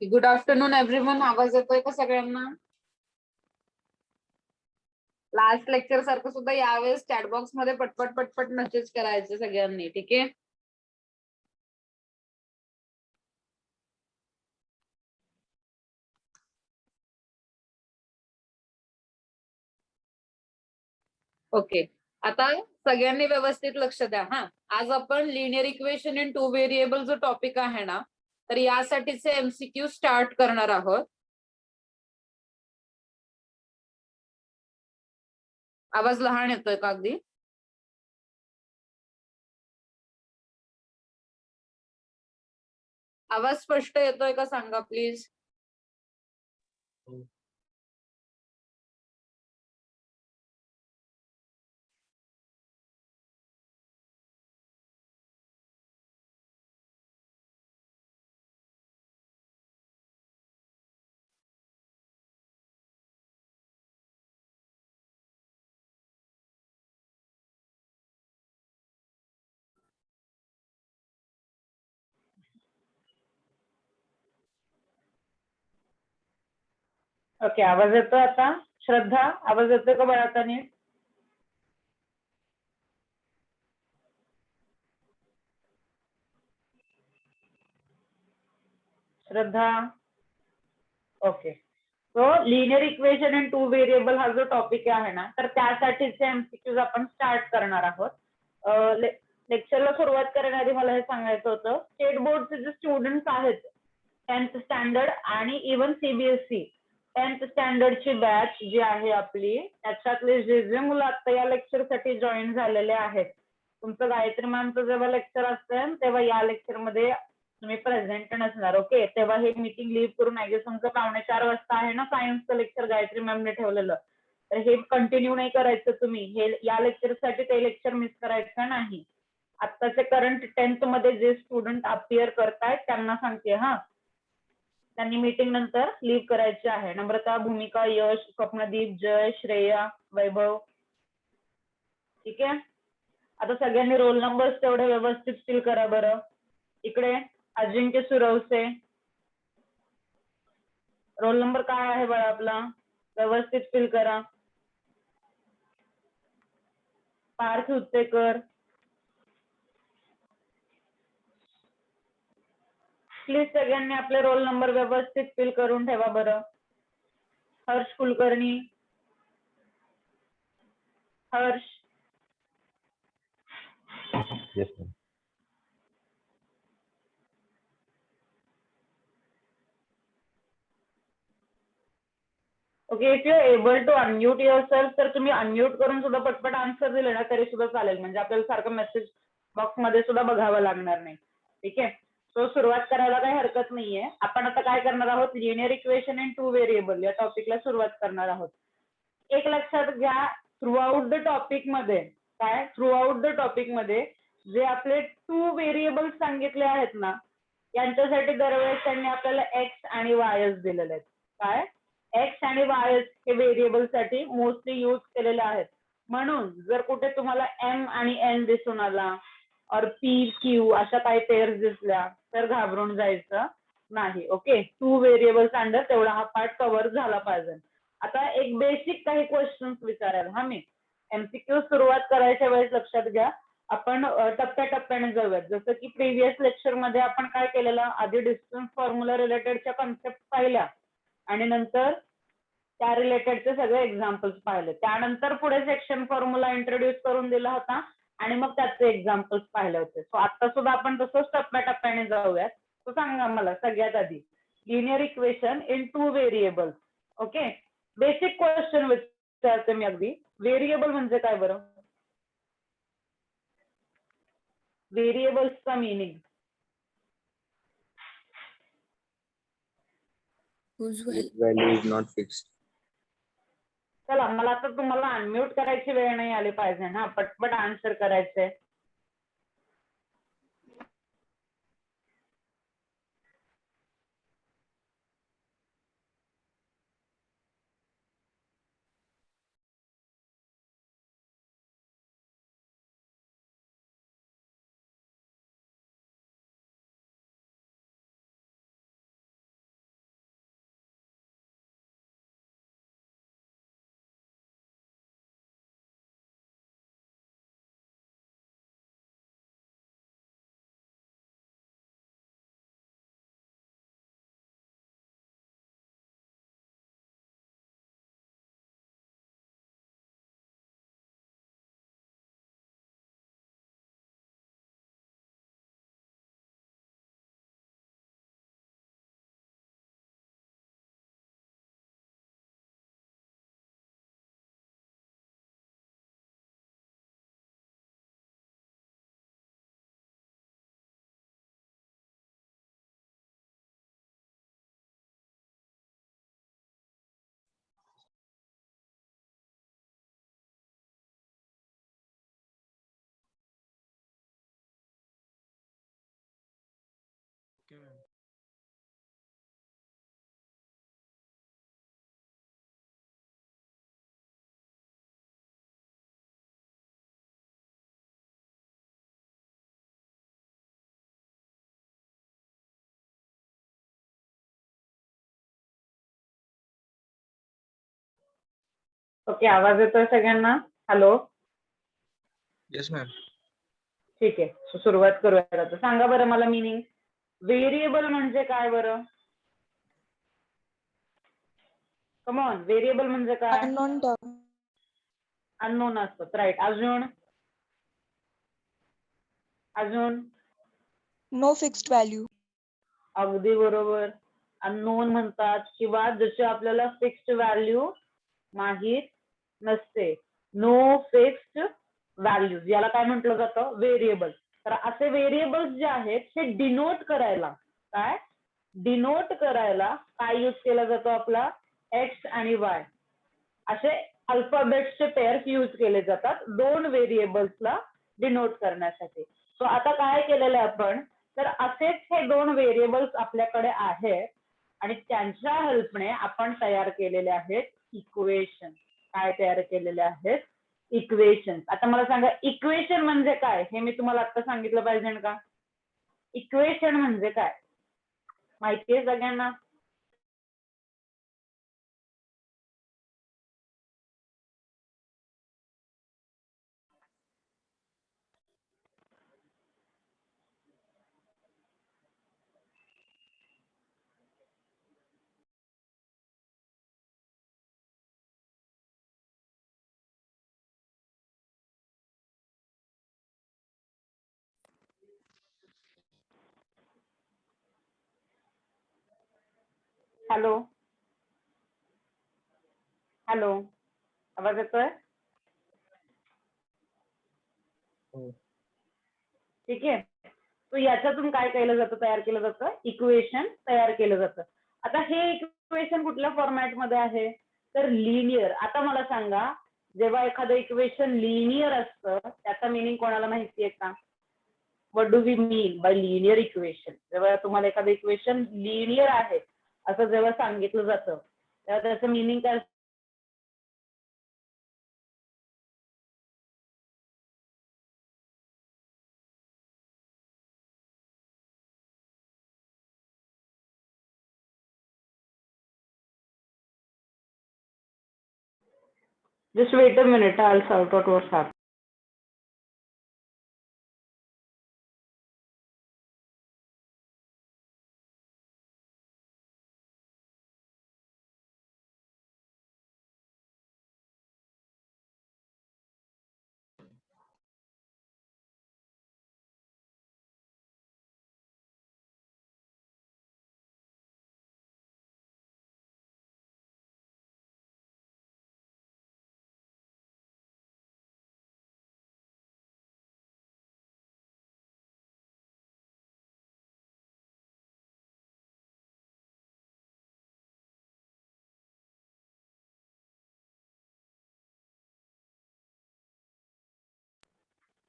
Good afternoon everyone. आवाज येतोय का सगळ्यांना? लास्ट लेक्चर सारखं सुद्धा यावेळेस चॅटबॉक्स मध्ये पटपट पटपट मेसेज करायचे सगळ्यांनी. ठीक आहे. ओके. आता सगळ्यांनी व्यवस्थित लक्ष द्या. हा, आज आपण linear equation in two variable जो टॉपिक आहे ना, तर यासाठीचे एमसीक्यू स्टार्ट करणार आहोत. आवाज लहान येतोय का अगदी? आवाज स्पष्ट येतोय का सांगा प्लीज. ओके, आवाज येतो आता? श्रद्धा, आवाज येतोय का बरं आता नीट? Shraddha, okay. So linear equation in two variable हा जो टॉपिक आहे ना, तर त्यासाठीचे एमसीक्यूज आपण स्टार्ट करणार आहोत. लेक्चरला सुरुवात करण्याआधी मला हे सांगायचं होतं, स्टेट बोर्डचे जे स्टुडंट्स आहेत 10th स्टँडर्ड आणि इव्हन सीबीएसई 10th स्टँडर्डची बॅच जी आहे आपली, त्याच्यातले जे जे मुलं आता या लेक्चरसाठी जॉईन झालेले आहेत, तुमचं गायत्री मॅमचं जेव्हा लेक्चर असतं तेव्हा या लेक्चरमध्ये तुम्ही प्रेझेंट नसणार. ओके, तेव्हा हे मीटिंग लीव्ह करून आय गेस तुमचं 3:45 आहे ना सायन्सचं लेक्चर गायत्री मॅमने ठेवलेलं, तर हे कंटिन्यू नाही करायचं तुम्ही. हे या लेक्चरसाठी ते लेक्चर मिस करायचं नाही. आत्ताचे करंट 10th मध्ये जे स्टुडंट अपियर करतायत त्यांना सांगते हा, त्यांनी मीटिंग नंतर लीव्ह करायचे आहे. नम्रता, भूमिका, यश, स्वप्नदीप, जय, श्रेया, वैभव. ठीक आहे, आता सगळ्यांनी रोल नंबर तेवढे व्यवस्थित फिल करा बरं. इकडे अजिंक्य सुरवसे, रोल नंबर काय आहे बरं आपला, व्यवस्थित फिल करा. पार्थ उत्तेकर, प्लीज सगळ्यांनी आपले रोल नंबर व्यवस्थित फिल करून ठेवा बरं. Harsh Kulkarni, Harsh. Yes, ma'am. Okay, if you are able to unmute yourself तर तुम्ही अनम्यूट करून सुद्धा पटपट आन्सर दिले ना तरी सुद्धा चालेल, म्हणजे आपल्याला सारखं मेसेज बॉक्स मध्ये सुद्धा बघावं लागणार नाही. ठीक आहे, सो सुरुवात करायला काही हरकत नाहीये. आपण आता काय करणार आहोत, linear equation in two variable या टॉपिकला सुरुवात करणार आहोत. एक लक्षात घ्या, थ्रू आउट द टॉपिक मध्ये थ्रू आउट द टॉपिक मध्ये जे आपले टू व्हेरिएबल सांगितले आहेत ना, यांच्यासाठी दरवेळेस त्यांनी आपल्याला एक्स आणि वायच दिलेले आहेत. काय, एक्स आणि वाय हे व्हेरिएबल साठी मोस्टली यूज केलेले आहेत. म्हणून जर कुठे तुम्हाला एम आणि एन दिसून आला और पी क्यू अशा काही पेअर्स दिसल्या तर घाबरून जायचं नाही. ओके, टू व्हेरिएबल्स अंडर तेवढा हा पार्ट कव्हर झाला पाहिजे. आता एक बेसिक काही क्वेश्चन्स विचारायला हा मी, एमसीक्यू सुरुवात करायच्या वेळेस लक्षात घ्या, आपण टप्प्याटप्प्याने जाऊयात. जसं की प्रिव्हियस लेक्चर मध्ये आपण काय केलेलं, आधी डिस्टन्स फॉर्म्युला रिलेटेडच्या कन्सेप्ट पाहिल्या आणि नंतर त्या रिलेटेडचे सगळे एक्झाम्पल्स पाहिले. त्यानंतर पुढे सेक्शन फॉर्म्युला इंट्रोड्यूस करून दिला होता आणि मग त्याचे एक्झाम्पल्स पाहिले होते. सो आता सुद्धा आपण तसंच टप्प्याटप्प्याने जाऊयात. तो सांगा मला सगळ्यात आधी, linear equation in two variables. Okay, basic question विचारते मी अगदी, व्हेरिएबल म्हणजे काय बरं? व्हेरिएबल्सचा meaning Whose value is not fixed. चला, मला आता तुम्हाला अनम्यूट करायची वेळ नाही आली पाहिजे ना, पटपट आन्सर करायचंय. Okay, ma'am. ओके, आवाज येतोय सगळ्यांना? Hello, Yes, ma'am. ठीक आहे. So, सुरुवात करूया आता. सांगा बरं मला मिनिंग. व्हेरिएबल म्हणजे काय बरं? कमॉन, व्हेरिएबल म्हणजे काय? unknown term, अननोन असतात, राईट. अजून अजून no fixed value, अगदी बरोबर. अननोन म्हणतात किंवा जसे आपल्याला फिक्स्ड व्हॅल्यू माहीत नसते. नो फिक्स्ड व्हॅल्यूज याला काय म्हटलं जातं? व्हेरिएबल. तर असे व्हेरिएबल्स जे आहेत हे डिनोट करायला काय यूज केला जातो आपला? एक्स आणि वाय असे अल्फाबेट्सचे पेअर्स यूज केले जातात दोन व्हेरिएबल्सला डिनोट करण्यासाठी. सो आता काय केलेलं आहे आपण? तर असेच हे दोन व्हेरिएबल्स आपल्याकडे आहेत आणि त्यांच्या हेल्पने आपण तयार केलेले आहेत इक्वेशन. काय तयार केलेले आहेत? इक्वेशन. आता मला सांगा, इक्वेशन म्हणजे काय? हे मी तुम्हाला आता सांगितलं पाहिजे का? इक्वेशन म्हणजे काय माहिती आहे सगळ्यांना? हॅलो हॅलो, आवाज येतोय? हो. ठीक आहे. तो याच्यातून काय केलं जातं? तयार केलं जातं इक्वेशन तयार केलं जातं. आता हे इक्वेशन कुठल्या फॉर्मॅटमध्ये आहे? तर लिनियर. आता मला सांगा, जेव्हा एखादं इक्वेशन लिनियर असतं त्याचा मिनिंग कोणाला माहिती आहे का? What do we mean by linear equation? जेव्हा तुम्हाला एखादं इक्वेशन लिनियर आहे असं जेव्हा सांगितलं जातं तेव्हा त्याचं मिनिंग काय? Just wait a minute, I'll sort out what's happening.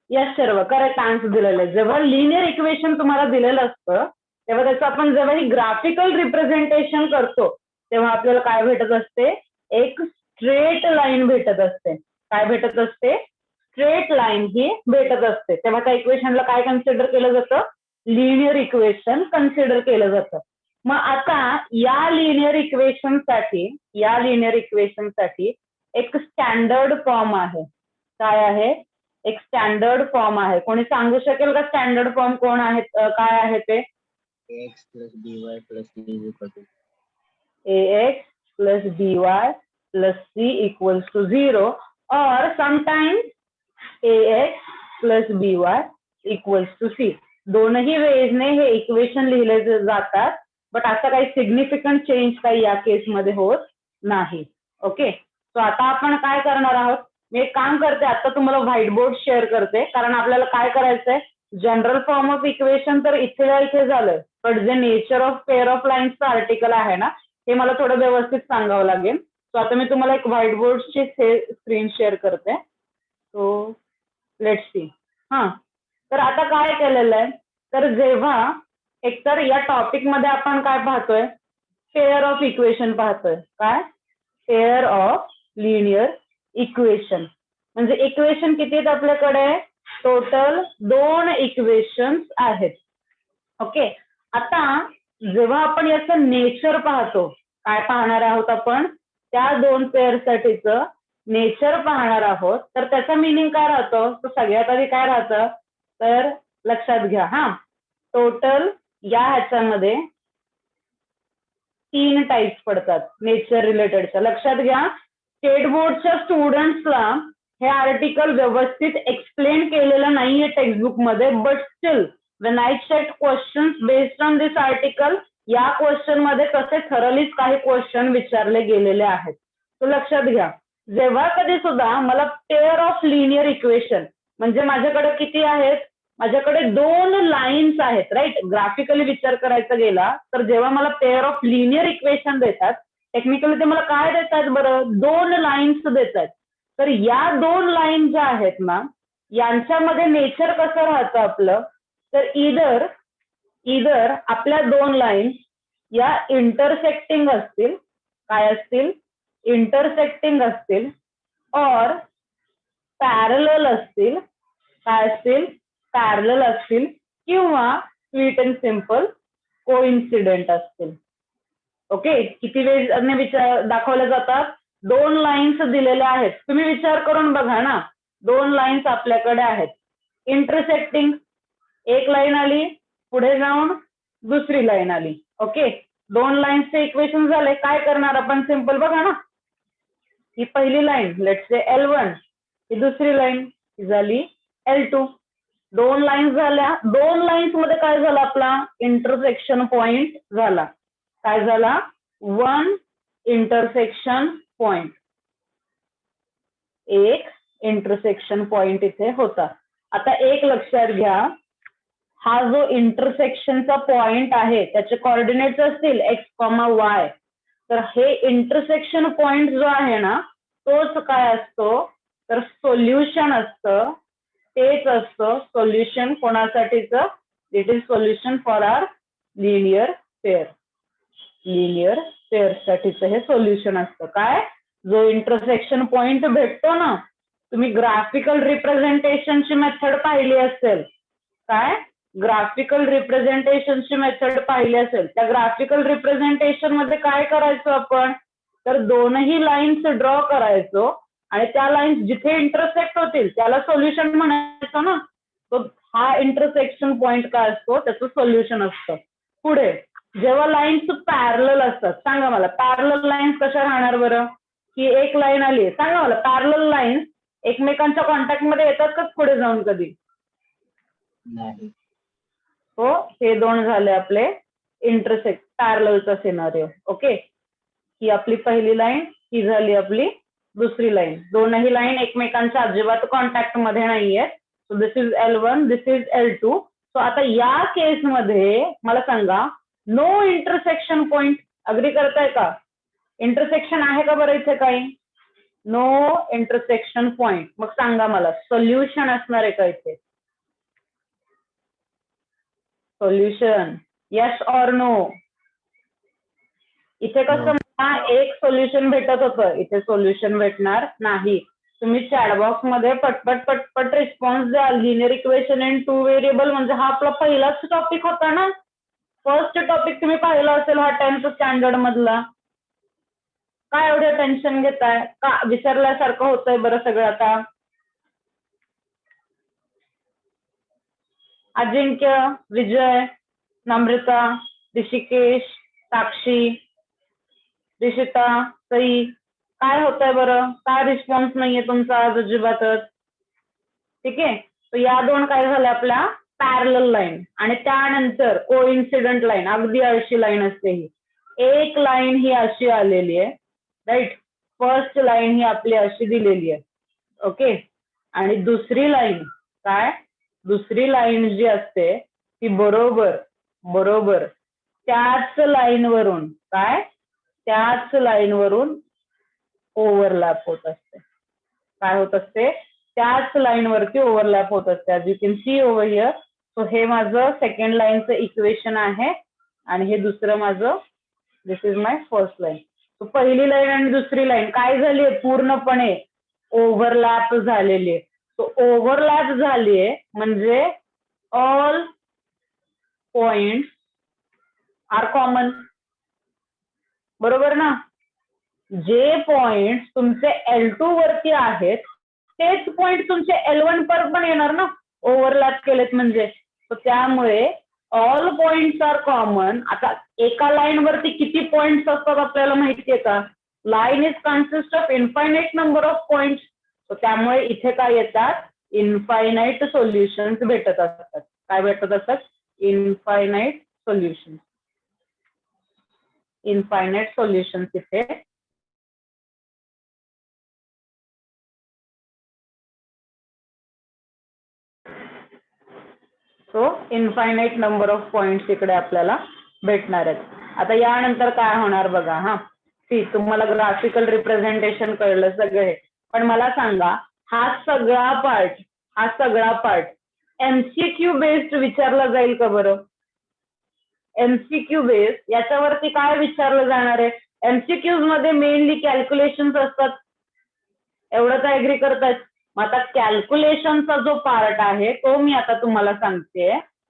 Yes सर्व करेक्ट आन्सर दिलेलं आहे. जेव्हा लिनियर इक्वेशन तुम्हाला दिलेलं असतं तेव्हा त्याचं आपण जेव्हा ही ग्राफिकल रिप्रेझेंटेशन करतो तेव्हा आपल्याला काय भेटत असते? एक स्ट्रेट लाईन भेटत असते. काय भेटत असते? स्ट्रेट लाईन ही भेटत असते. तेव्हा त्या इक्वेशनला काय कन्सिडर केलं जातं? लिनियर इक्वेशन कन्सिडर केलं जातं. मग आता या लिनियर इक्वेशनसाठी एक स्टँडर्ड फॉर्म आहे. काय आहे? एक स्टँडर्ड फॉर्म आहे. कोणी सांगू शकेल का स्टँडर्ड फॉर्म कोण आहे? काय आहे ते? Ax plus by plus c is equal to ax plus by plus c equals to 0 or sometimes ax plus by equals to c. दोनही वेजने हे इक्वेशन लिहिले जातात बट असं काही सिग्निफिकंट चेंज काही या केसमध्ये होत नाही. ओके, सो आता आपण काय करणार आहोत? मी एक काम करते, आता तुम्हाला व्हाईट बोर्ड शेअर करते कारण आपल्याला काय करायचंय? जनरल फॉर्म ऑफ इक्वेशन तर इथे झालंय पण जे नेचर ऑफ पेअर ऑफ लाईन्सचं आर्टिकल आहे ना हे मला थोडं व्यवस्थित सांगावं लागेल. सो आता मी तुम्हाला एक व्हाईट बोर्डची स्क्रीन शेअर करते. So let's see. तर आता काय केलेलं आहे? तर जेव्हा एकतर या टॉपिक मध्ये आपण काय पाहतोय? पेअर ऑफ इक्वेशन पाहतोय. काय? Pair of linear equation. म्हणजे इक्वेशन किती आहेत आपल्याकडे? टोटल 2 इक्वेशन्स आहेत. ओके, आता जेव्हा आपण याचं नेचर पाहतो काय पाहणार आहोत आपण? त्या दोन पेअर साठीचं नेचर पाहणार आहोत तर त्याचा मिनिंग काय राहतो, तर सगळ्यात आधी काय राहतं, तर लक्षात घ्या हा, टोटल या ह्याच्यामध्ये 3 टाइप्स पडतात नेचर रिलेटेडच्या. लक्षात घ्या, स्टेट बोर्डच्या स्टुडंट्सला हे आर्टिकल व्यवस्थित एक्सप्लेन केलेलं नाहीये टेक्स्टबुक मध्ये, but still when I checked questions based on this article, या क्वेश्चन मध्ये तसे थरलीच काही क्वेश्चन विचारले गेलेले आहेत. तो लक्षात घ्या, जेव्हा कधी सुद्धा मला पेअर ऑफ लिनियर इक्वेशन म्हणजे माझ्याकडे किती आहेत, माझ्याकडे 2 लाईन्स आहेत राईट. ग्राफिकली विचार करायचा गेला तर जेव्हा मला पेअर ऑफ लिनियर इक्वेशन देतात, टेक्निकली ते मला काय देतात बरं, 2 लाईन्स देतात. तर या 2 लाईन ज्या आहेत ना, यांच्यामध्ये नेचर कसं राहतं आपलं, तर इधर आपल्या 2 लाईन्स या इंटरसेक्टिंग असतील, काय असतील, इंटरसेक्टिंग असतील, और पॅरलल असतील, काय असतील, पॅरलल असतील, किंवा स्वीट अँड सिम्पल कोइन्सिडेंट असतील. ओके, किती वेळेने विचार दाखवले जातात, 2 लाईन्स दिलेल्या आहेत. तुम्ही विचार करून बघा ना, 2 लाईन्स आपल्याकडे आहेत, इंटरसेक्टिंग, एक लाईन आली, पुढे जाऊन दुसरी लाईन आली. ओके, 2 लाईन्सचे इक्वेशन झाले. काय करणार आपण, सिम्पल बघा ना, ही पहिली लाईन लेट्स से L1, ही दुसरी लाईन झाली L2. 2 लाईन्स झाल्या. 2 लाईन्स मध्ये काय झालं, आपला इंटरसेक्शन पॉइंट झाला. काय झाला, 1 इंटरसेक्शन पॉइंट, एक इंटरसेक्शन पॉइंट इथे होता. आता एक लक्षात घ्या, हा जो इंटरसेक्शनचा पॉइंट आहे त्याचे कोऑर्डिनेट्स असतील x, y. तर हे इंटरसेक्शन पॉइंट जो आहे ना, तोच काय असतो, तर सोल्युशन असतं. तेच असतं सोल्युशन कोणासाठीचं, it is solution for our linear pair. Linear pair साठीचं हे सोल्युशन असतं. काय, जो इंटरसेक्शन पॉइंट भेटतो ना, तुम्ही ग्राफिकल रिप्रेझेंटेशनची मेथड पाहिली असेल, काय, ग्राफिकल रिप्रेझेंटेशनची मेथड पाहिली असेल, त्या ग्राफिकल रिप्रेझेंटेशन मध्ये काय करायचो आपण, तर 2ही लाईन्स ड्रॉ करायचो आणि त्या लाईन्स जिथे इंटरसेक्ट होतील त्याला सोल्युशन म्हणायचो ना. तो हा इंटरसेक्शन पॉइंट काय असतो, त्याचं सोल्युशन असतं. पुढे जेव्हा लाईन्स पॅरलल असतात, सांगा मला पॅरलल लाईन्स कशा राहणार बरं, की एक लाईन आली, सांगा मला पॅरलल लाईन्स एकमेकांच्या कॉन्टॅक्ट मध्ये येतात का पुढे जाऊन कधी, नाही. हो, हे 2 झाले आपले इंटरसेक्ट पॅरललचा सिनारिओ. ओके, ही आपली पहिली लाईन, ही झाली आपली दुसरी लाईन. 2ही लाईन एकमेकांच्या अजिबात कॉन्टॅक्ट मध्ये नाहीयेत. So this is L1, this is L2. So आता या केस मध्ये मला सांगा, नो इंटरसेक्शन पॉइंट, अग्री करताय का, इंटरसेक्शन आहे का बरं इथे काही, नो इंटरसेक्शन पॉइंट. मग सांगा मला सोल्युशन असणार आहे का इथे, सोल्युशन, येस ऑर नो. इथे कसं मला एक सोल्युशन भेटत होतं, इथे सोल्युशन भेटणार नाही. तुम्ही चॅटबॉक्स मध्ये पटपट रिस्पॉन्स द्या. लिनियर इक्वेशन इन 2 व्हेरिएबल म्हणजे हा आपला पहिलाच टॉपिक होता ना, फर्स्ट टॉपिक तुम्ही पाहिला असेल हा 10th स्टँडर्ड मधला. काय एवढे टेन्शन घेताय, का विसरल्यासारखं होतंय बरं सगळं आता. अजिंक्य, विजय, नम्रता, ऋषिकेश, साक्षी, ऋषिता, सई, काय होतंय बरं, काय रिस्पॉन्स नाहीये तुमचा आज अजिबातच. ठीक आहे, तर या 2 काय झाल्या आपल्या पॅरलल लाईन. आणि त्यानंतर कोइन्सिडेंट लाईन, अगदी अशी लाईन असते ही. एक लाईन ही अशी आलेली आहे राईट, फर्स्ट लाईन ही आपली अशी दिलेली आहे. ओके, आणि दुसरी लाईन काय, दुसरी लाईन जी असते ती बरोबर त्याच लाईनवरून काय, त्याच लाईनवरून ओव्हरलॅप होत असते. काय होत असते, त्याच लाईनवरती ओव्हरलॅप होत असते. As you can see over here. So हे माझं सेकंड लाईनचं इक्वेशन आहे आणि हे दुसरं माझं, this is my first line. So पहिली लाईन आणि दुसरी लाईन काय झाली आहे, पूर्णपणे ओव्हरलॅप झालेली आहे. सो ओव्हरलॅप झालीये म्हणजे ऑल पॉइंट्स आर कॉमन, बरोबर ना. जे पॉइंट तुमचे L2 वरती आहेत तेच पॉइंट तुमचे L1 पर पण येणार ना, ओव्हरलॅप केलेत म्हणजे. तर त्यामुळे ऑल पॉइंट्स आर कॉमन. आता एका लाईन वरती किती पॉइंट्स असतात आपल्याला माहितीये का? Line is consist of infinite number of points. त्यामुळे इथे काय येतात? इन्फायनाइट सोल्युशन्स भेटत असतात. काय भेटत असतात? Infinite solutions. इन्फायनाइट सोल्युशन्स इथे so infinite number of points इकडे आपल्याला भेटणार आहेत. आता यानंतर काय होणार बघा. हा सी तुम्हाला ग्राफिकल रिप्रेझेंटेशन कळलं सगळे, पण मला सांगा हा सगळा पार्ट एमसीक्यू बेस्ड विचारला जाईल का बरं? एमसीक्यू बेस्ड याच्यावरती काय विचारलं जाणार आहे? एमसीक्यूज मध्ये मेनली कॅल्क्युलेशन्स असतात, एवढं तर ऍग्री करतात. मग आता कॅल्क्युलेशनचा जो पार्ट आहे तो मी आता तुम्हाला सांगते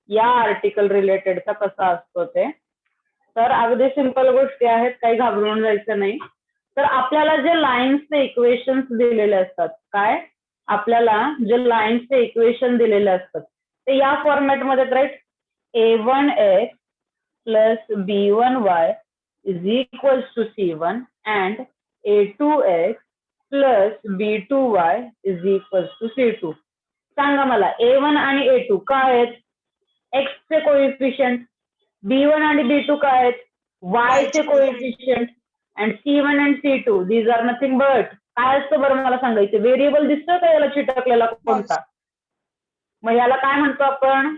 या आर्टिकल रिलेटेडचा कसा असतो ते. तर अगदी सिंपल गोष्टी आहेत, काही घाबरून जायचं नाही. तर आपल्याला जे लाईन्सचे इक्वेशन्स दिलेले असतात, काय आपल्याला जे लाईन्सचे इक्वेशन दिलेले असतात ते या फॉर्मॅटमध्ये right. A1x plus B1y is equals to C1 and A2x plus B2y is equals to C2. सांगा मला A1 आणि A2 काय आहेत? X चे कोएफिशियंट. B1 आणि B2 काय आहेत? Y चे coefficient. And C1 and C2 these are nothing but काय असतं बरं मला सांगायचं? व्हेरिएबल दिसतोय का याला चिटकलेला कोणता? मग याला काय म्हणतो आपण?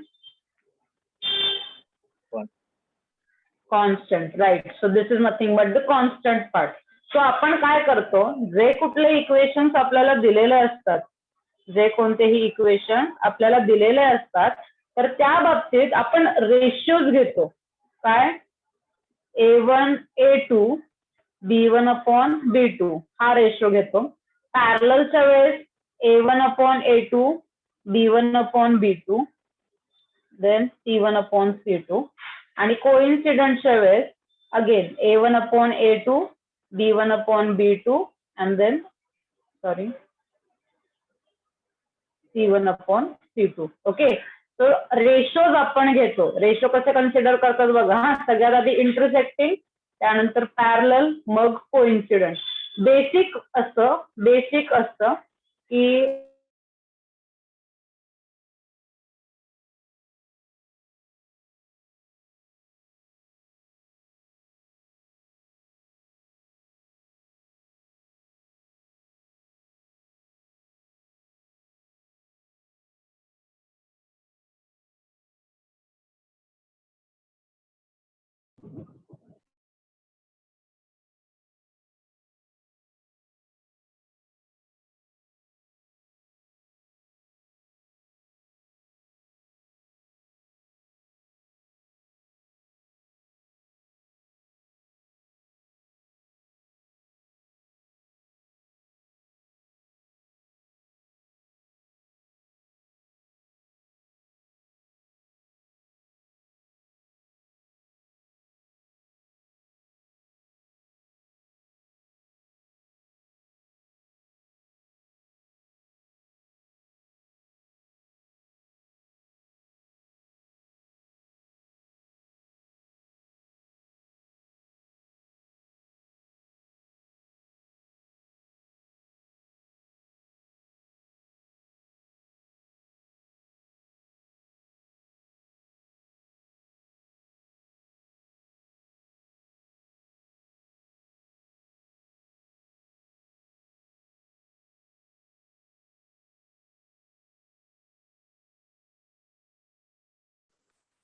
Constant. Right. So this is nothing but the constant part. सो आपण काय करतो, जे कुठले इक्वेशन्स आपल्याला दिलेले असतात, जे कोणतेही इक्वेशन आपल्याला दिलेले असतात तर त्या बाबतीत आपण रेशियोज घेतो. काय? A1 A2 B1 upon B2 हा रेशो घेतो. पॅरललच्या वेळेस A1 upon A2 B1 upon B2 then C1 upon C2. आणि कोइन्सिडंटच्या वेळेस again A1 upon A2 B1 upon B2 and then C1 upon C2. Okay. तर रेशोज आपण घेतो. रेशो कसे कन्सिडर करतात बघा. हा सगळ्यात आधी इंटरसेक्टिंग, त्यानंतर पॅरलल, मग कोइन्सिडंट. बेसिक असतं की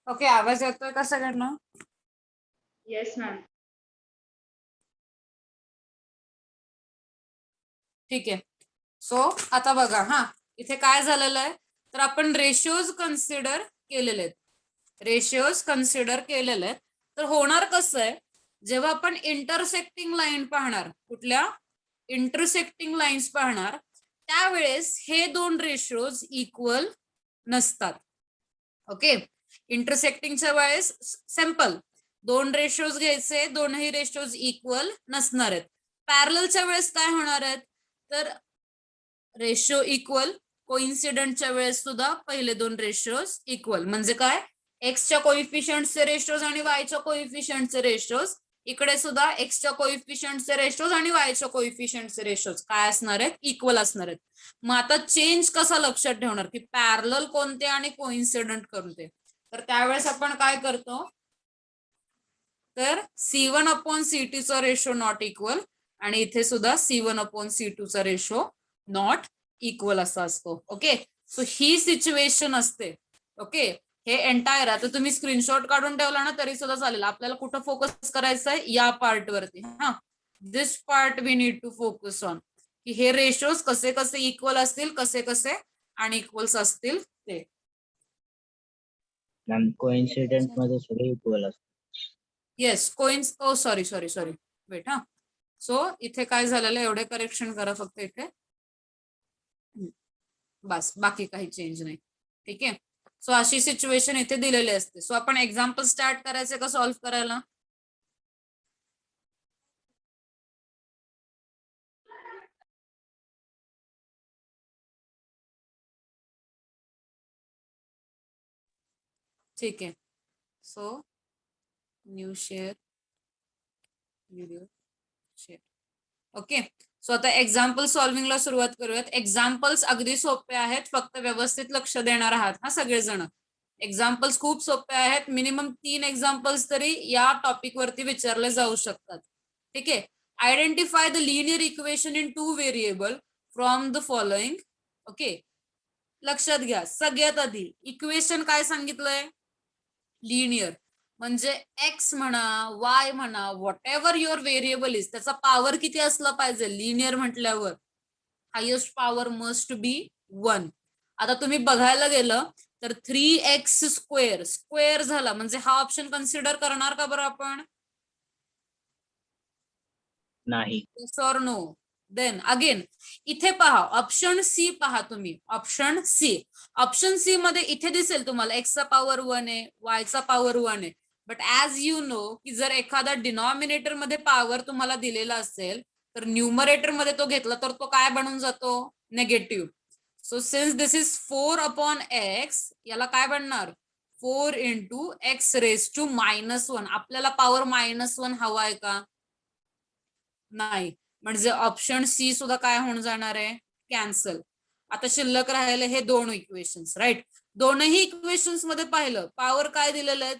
ओके, आवाज येतोय का सगळ्यांना? Yes ma'am. ठीक आहे. सो आता बघा, हा इथे काय झालेलं आहे तर आपण रेशिओज कन्सिडर केलेले आहेत. तर होणार कसं आहे, जेव्हा आपण इंटरसेक्टिंग लाईन पाहणार, कुठल्या इंटरसेक्टिंग लाईन्स पाहणार, त्यावेळेस हे दोन रेशिओज इक्वल नसतात. ओके. इंटरसेक्टिंगच्या वेळेस सिंपल दोन रेशिओज घ्यायचे, दोनही रेशिओज इक्वल नसणार आहेत. पॅरललच्या वेळेस काय होणार आहेत, तर रेशो इक्वल. कोइन्सिडंटच्या वेळेस सुद्धा पहिले दोन रेशोज इक्वल. म्हणजे काय, एक्सच्या कोइफिशियंटचे रेशोज आणि वायच्या कोइफिशियंटचे रेशोज. इकडे सुद्धा एक्सच्या कोइफिशियंटचे रेशोज आणि वायच्या कोइफिशियंटचे रेशोज काय असणार आहेत, इक्वल असणार आहेत. मग आता चेंज कसा लक्षात ठेवणार, की पॅरलल कोणते आणि कोइन्सिडंट कोणते. तर त्यावेळेस आपण काय करतो, तर C1/C2 चा रेशो नॉट इक्वल आणि इथे सुद्धा C1/C2 चा रेशो नॉट इक्वल असा असतो. ओके, सो ही सिच्युएशन असते. ओके, हे एंटायर आता तुम्ही स्क्रीनशॉट काढून ठेवला ना तरी सुद्धा चालेल. आपल्याला कुठं फोकस करायचं आहे, या पार्ट वरती. हा, this part we need to focus on, की हे रेशोज कसे कसे इक्वल असतील, कसे कसे अनइक्वल्स असतील ते. मॅम कोइन्सिडेंट मध्ये सगळे इक्वल असतात. Yes, sorry wait. हा, सो इथे काय झालेलं आहे, एवढे करेक्शन करा फक्त इथे. बस, बाकी काही चेंज नाही. ठीक आहे, सो अशी सिच्युएशन इथे दिलेली असते. सो आपण एक्झाम्पल स्टार्ट करायचे का सॉल्व्ह करायला. ठीक आहे, so new share video share. Okay, so आता एक्झाम्पल सॉल्विंगला सुरुवात करूयात. एक्झाम्पल्स अगदी सोपे आहेत, फक्त व्यवस्थित लक्ष देणार आहात हा सगळेजण. एक्झाम्पल्स खूप सोपे आहेत. मिनिमम 3 एक्झाम्पल्स तरी या टॉपिक वरती विचारले जाऊ शकतात. ठीक आहे, identify the linear equation in 2 variable from the following. Okay, लक्षात घ्या, सगळ्यात आधी इक्वेशन काय सांगितलंय, लिनियर. म्हणजे एक्स म्हणा, वाय म्हणा, what ever your variable is, त्याचा पॉवर किती असला पाहिजे लिनियर म्हटल्यावर, हायेस्ट पॉवर मस्ट बी 1. आता तुम्ही बघायला गेलं तर 3x स्क्वेअर स्क्वेअर झाला म्हणजे हा ऑप्शन कन्सिडर करणार का बरं आपण, नाही. Sir no. देन अगेन इथे पहा, ऑप्शन सी पहा तुम्ही, ऑप्शन सी मध्ये इथे दिसेल तुम्हाला एक्सचा पॉवर 1 आहे, वायचा पॉवर 1 आहे. बट ऍज यू नो की जर एखादा डिनॉमिनेटर मध्ये पॉवर तुम्हाला दिलेला असेल तर न्यूमरेटर मध्ये तो घेतला तर तो काय बनून जातो, negative. So since this is 4/x, याला काय बनणार 4 × x⁻⁻1. आपल्याला पॉवर -1 हवा आहे का, नाही. म्हणजे ऑप्शन सी सुद्धा काय होऊन जाणार आहे, कॅन्सल. आता शिल्लक राहिले हे दोन इक्वेशन्स, राईट. दोनही इक्वेशन्स मध्ये पाहिलं पॉवर काय दिलेलं आहे,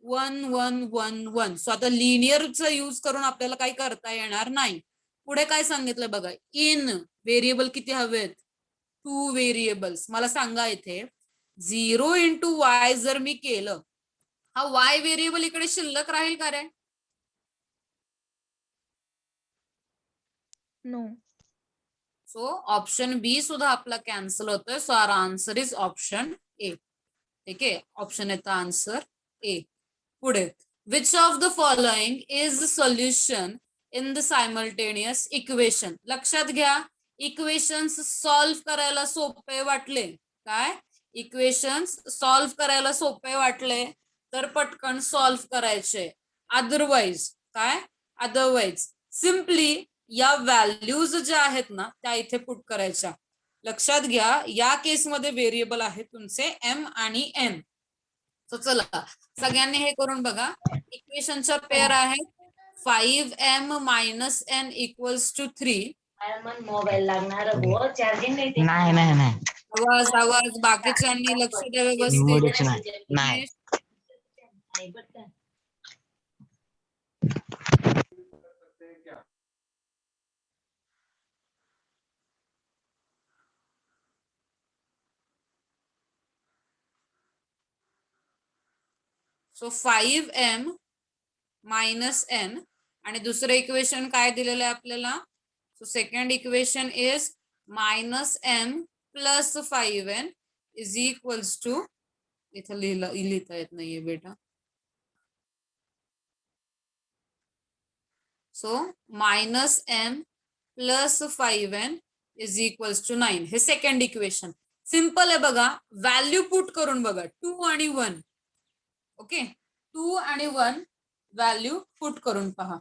1 1 1 1. सो आता लिनियरचा यूज करून आपल्याला काही करता येणार नाही. पुढे काय सांगितलं बघा, इन व्हेरिएबल किती हवेत, 2 व्हेरिएबल्स. मला सांगा इथे 0 × y जर मी केलं, हा y व्हेरिएबल इकडे शिल्लक राहील का रे, No. सो ऑप्शन बी सुद्धा आपला कॅन्सल होतोय. So R answer is option A. ठीक आहे, ऑप्शन येतं आन्सर ए. पुढे, which of the following is solution in the simultaneous equation. लक्षात घ्या, इक्वेशन्स सॉल्व्ह करायला सोपे वाटले, काय इक्वेशन्स सॉल्व्ह करायला सोपे वाटले तर पटकन सॉल्व्ह करायचे. अदरवाईज काय, अदरवाईज सिम्पली या व्हॅल्यूज ज्या आहेत ना त्या इथे पुट करायच्या. लक्षात घ्या, या केसमध्ये व्हेरिएबल आहे तुमचे एम आणि एन. सो चला सगळ्यांनी हे करून बघा. इक्वेशनच्या पेअर आहेत 5m - n = 3. मोबाईल लागणार चार्जिंग नाही नाही नाही आवाज आवाज बाकीच्यांनी लक्ष द्या व्यवस्थित. निवडच नाही. सो 5m - n आणि दुसरं इक्वेशन काय दिलेलं आहे आपल्याला, so second equation is -m + 5n = इथं लिहिता येत नाहीये बेटा. So -m + 5n = 9. हे सेकंड इक्वेशन सिंपल आहे बघा. व्हॅल्यू पुट करून बघा, 2 आणि 1. ओके, 2 आणि 1 व्हॅल्यू पुट करून पहा.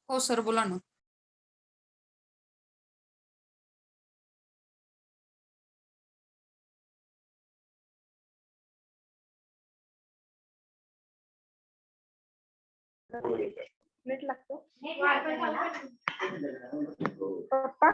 हो सर बोला ना. नेट लागतो पप्पा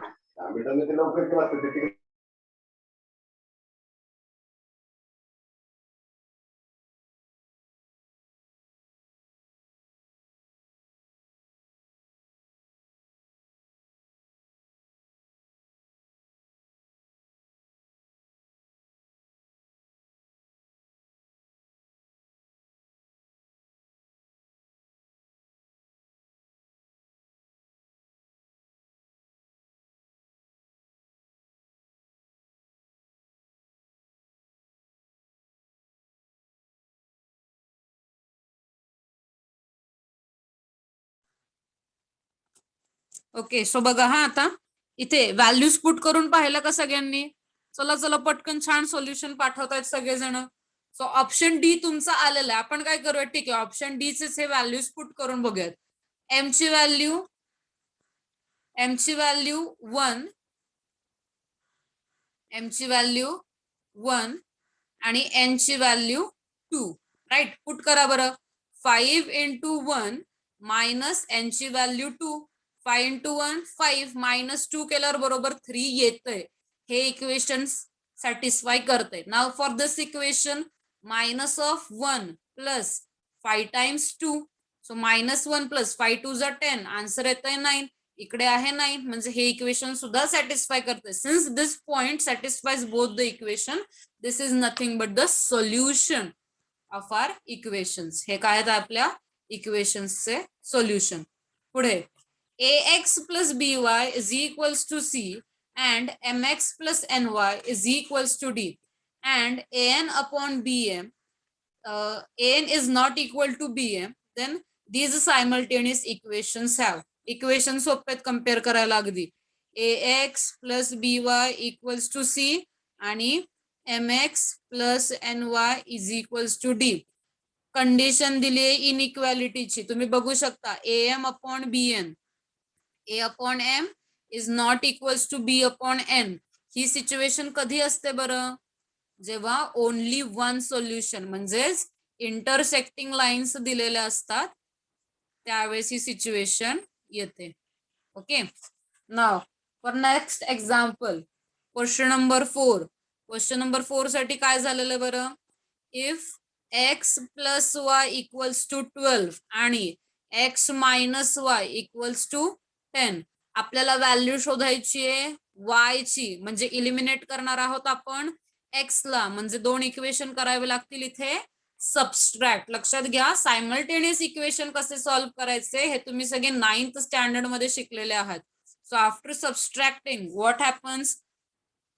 ओके सो बघा हा आता इथे व्हॅल्यूज पुट करून पाहिलं का सगळ्यांनी. चला चला पटकन छान सोल्युशन पाठवतायत सगळेजण. सो ऑप्शन डी तुमचा आलेला आहे. आपण काय करूया ठीक आहे ऑप्शन डी चे हे व्हॅल्यूज पुट करून बघूयात. एम ची व्हॅल्यू 1, एम ची व्हॅल्यू 1 आणि एन ची व्हॅल्यू 2 राईट. पुट करा बरं. 5 into 1 मायनस एन ची व्हॅल्यू 2. 5 into 1 5 minus 2 केल्यावर बरोबर 3 येतंय. हे इक्वेशन सॅटिस्फाय करते. Now for this equation minus of 1 plus 5 times 2. So minus 1 plus 5 2 जा 10. आन्सर येतंय 9. इकडे आहे 9 म्हणजे हे इक्वेशन सुद्धा सॅटिस्फाय करते. Since this point satisfies both the equation, this is nothing but the solution of our equations. हे काय आहेत आपल्या इक्वेशन्सचे सोल्युशन. पुढे ax plus by is equals to c and mx plus ny is equals to d and an upon bm an is not equal to bm, then these simultaneous equations have. Equation सोपे आहेत compare करायला अगदी. ax plus by equals to c आणि mx plus ny is equals to d. Condition दिली आहे इनइक्वालिटीची. तुम्ही बघू शकता am upon bn, a upon m is not equals to b upon n. ही सिच्युएशन कधी असते बरं? जेव्हा ओनली वन सोल्युशन म्हणजेच इंटरसेक्टिंग लाईन्स दिलेल्या असतात त्यावेळेस ही सिच्युएशन येते. Okay. Now for next example question number 4. Question number 4 साठी काय झालेलं बरं? If x plus Y equals to 12 आणि x minus y equals to 10. आपल्याला व्हॅल्यू शोधायची आहे y ची, म्हणजे इलिमिनेट करणार आहोत आपण x ला, म्हणजे दोन इक्वेशन करावे लागतील इथे सबस्ट्रॅक्ट. लक्षात घ्या सायमल्टेनियस इक्वेशन कसे सॉल्व्ह करायचे हे तुम्ही सगळे 9th स्टँडर्ड मध्ये शिकलेले आहात. So after subtracting what happens,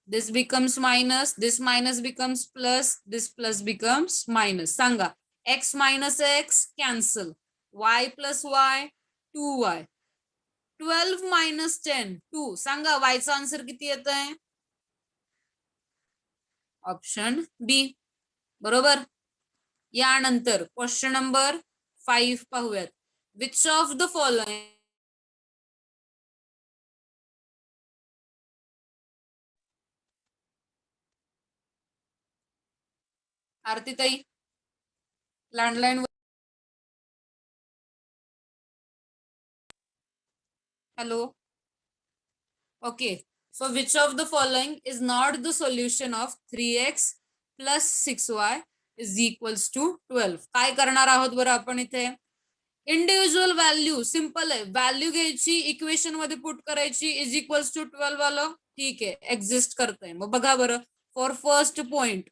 this becomes minus, this minus becomes plus, this plus becomes minus. सांगा x minus x cancel, y plus y 2y, 12 minus 10 2. सांगा y चा आन्सर किती येत आहे? Option B. बरोबर. यानंतर क्वेश्चन नंबर 5 पाहूयात. Which of the following आरतीताई landline. Hello. Okay. So which of the following is not the solution of 3x plus 6y is equals to 12? काय करणार आहोत बरं आपण इथे? इंडिव्हिज्युअल व्हॅल्यू सिंपल आहे. व्हॅल्यू घ्यायची इक्वेशन मध्ये पुट करायची इज इक्वल्स टू 12 आलं. ठीक आहे एक्झिस्ट करतंय. मग बघा बरं for first point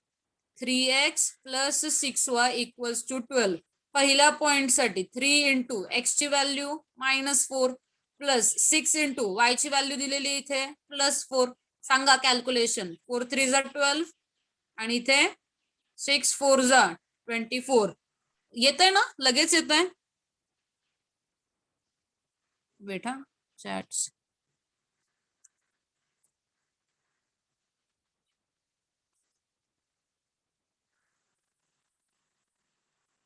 3x plus 6y equals to 12. पहिल्या पॉइंट साठी 3 इंटू x ची व्हॅल्यू -4 प्लस 6 इंटू y ची व्हॅल्यू दिलेली इथे +4. सांगा कॅल्क्युलेशन. 4 3 जा 12 आणि इथे 6 4 जा 24. येतंय ना? लगेच येतंय. बेटा चॅट्स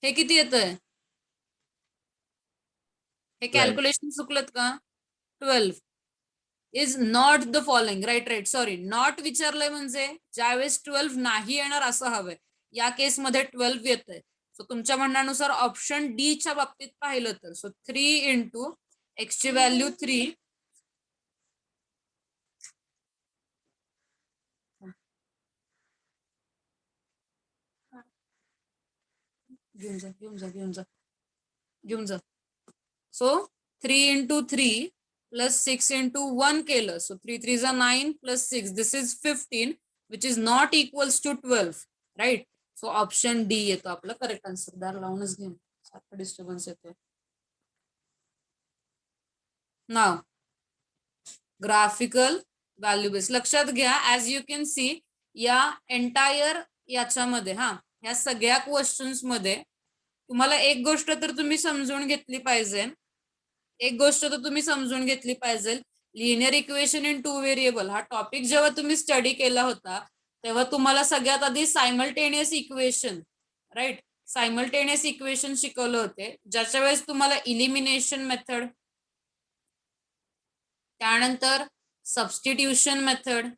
हे किती येतंय? हे कॅल्क्युलेशन चुकलत का? 12 is not the following. Right sorry, not विचारलंय म्हणजे ज्यावेळेस 12 नाही येणार असं हवंय. या केसमध्ये 12 येतंय. सो तुमच्या म्हणण्यानुसार ऑप्शन डी च्या बाबतीत पाहिलं तर सो 3 इंटू एक्स ची व्हॅल्यू 3 घेऊन जा. सो 3 इंटू 3 प्लस 6 इंटू 1 केलं. सो 3 3 जा 9 plus 6 this is 15 which is not equals to 12. Right. So option D येतो आपलं करेक्ट आन्सर. दार लावूनच घेऊन सारखं डिस्टर्बन्स येतोय. नाव ग्राफिकल व्हॅल्यू बेस लक्षात घ्या. ऍज यू कॅन सी या एंटायर याच्यामध्ये ह्या सगळ्या क्वेश्चन्स मध्ये तुम्हाला एक गोष्ट तर तुम्ही समजून घेतली पाहिजे. लिनियर इक्वेशन इन 2 व्हेरिएबल हा टॉपिक जेव्हा तुम्ही स्टडी केला होता तेव्हा तुम्हाला सगळ्यात आधी सायमल्टेनियस इक्वेशन शिकवले होते, ज्याच्या वेळेस तुम्हाला इलिमिनेशन मेथड, त्यानंतर सबस्टिट्यूशन मेथड,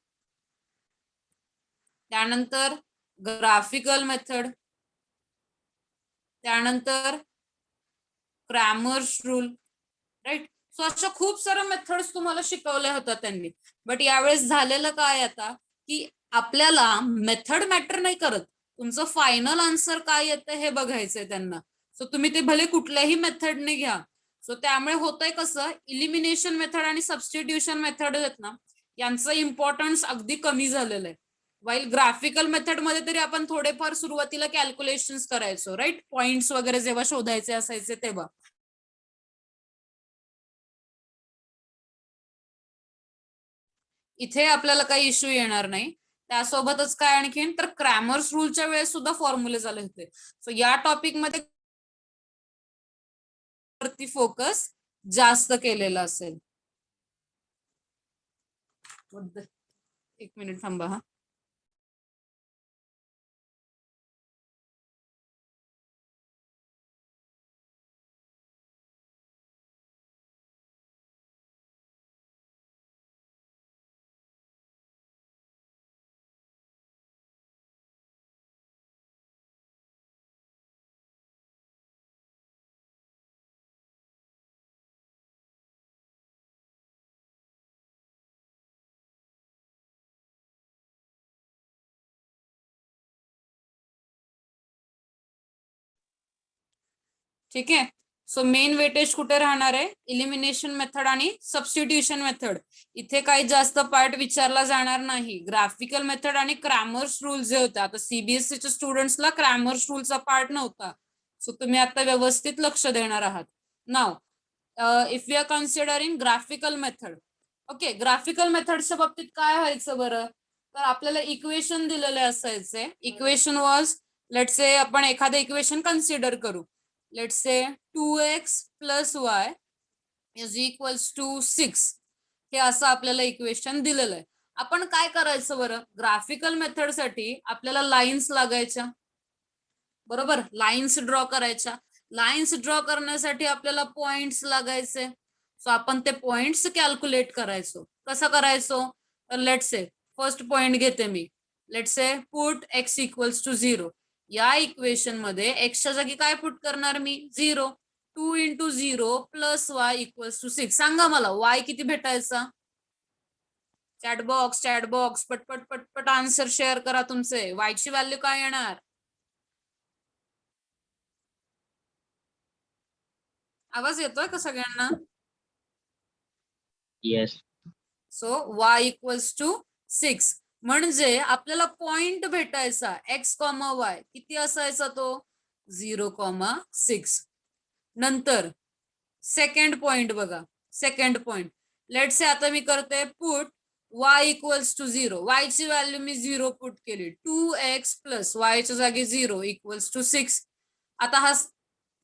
त्यानंतर ग्राफिकल मेथड, त्यानंतर क्रॅमर्स रूल. राईट. सो अशा खूप साऱ्या मेथड्स तुम्हाला शिकवल्या होत्या त्यांनी. बट यावेळेस झालेलं काय आता की आपल्याला मेथड मॅटर नाही करत, तुमचं फायनल आन्सर काय येतं हे बघायचंय त्यांना. सो तुम्ही ते भले कुठल्याही मेथडने घ्या. सो त्यामुळे होतंय कसं, इलिमिनेशन मेथड आणि सबस्टिट्यूशन मेथड आहेत ना, यांचं इम्पॉर्टन्स अगदी कमी झालेलं आहे. वाईल ग्राफिकल मेथड मध्ये तरी आपण थोडेफार सुरुवातीला कॅल्क्युलेशन्स करायचो. राईट. पॉइंट्स वगैरे जेव्हा शोधायचे असायचे तेव्हा. इथे आपल्याला काही इश्यू येणार नाही. त्यासोबतच काय आणखीन तर क्रॅमर्स रूलच्या वेळेस सुद्धा फॉर्म्युले झाले होते. सो या टॉपिक मध्ये वरती फोकस जास्त केलेला असेल. एक मिनिट थांबा. ठीक आहे. सो मेन वेटेज कुठे राहणार आहे, इलिमिनेशन मेथड आणि सबस्टिट्यूशन मेथड. इथे काही जास्त पार्ट विचारला जाणार नाही. ग्राफिकल मेथड आणि क्रॅमर्स रूल जे होते, आता सीबीएसईच्या स्टुडंट्सला क्रॅमर्स रूलचा पार्ट नव्हता. सो तुम्ही आता व्यवस्थित लक्ष देणार आहात. Now if you are considering graphical method. Okay. Graphical मेथडच्या बाबतीत काय व्हायचं बरं, तर आपल्याला इक्वेशन दिलेले असायचे. इक्वेशन वॉज लेट्स से आपण एखादं इक्वेशन कन्सिडर करू. Let's say 2x plus y is equals to 6. हे असं आपल्याला इक्वेशन दिलेलं आहे. आपण काय करायचं बरं, ग्राफिकल मेथड साठी आपल्याला लाईन्स लागायच्या. बरोबर. लाईन्स ड्रॉ करायच्या. लाईन्स ड्रॉ करण्यासाठी आपल्याला पॉइंट्स लागायचे. सो आपण ते पॉइंट्स कॅल्क्युलेट करायचो. कसं करायचो, तर लेट्स से फर्स्ट पॉइंट घेते मी. Let's say put x equals to 0. या इक्वेशन मध्ये एक्सच्या जागी काय पुट करणार मी, 0. 2 into 0 plus Y equals to 6. सांगा मला वाय किती भेटायचा. चॅट बॉक्स पटपट पटपट आन्सर शेअर करा तुमचे. वाय ची व्हॅल्यू काय येणार, आवाज येतोय का सगळ्यांना. Yes. So y equals to 6. म्हणजे आपल्याला पॉइंट भेटायचा एक्स कॉमा वाय किती असायचा तो 0,6. नंतर सेकंड पॉइंट बघा. सेकंड पॉइंट लेट्स से आता मी करते put y equals to 0. y ची व्हॅल्यू मी 0 पुट केली. 2x प्लस y च्या जागी 0 इक्वल्स टू 6. आता हा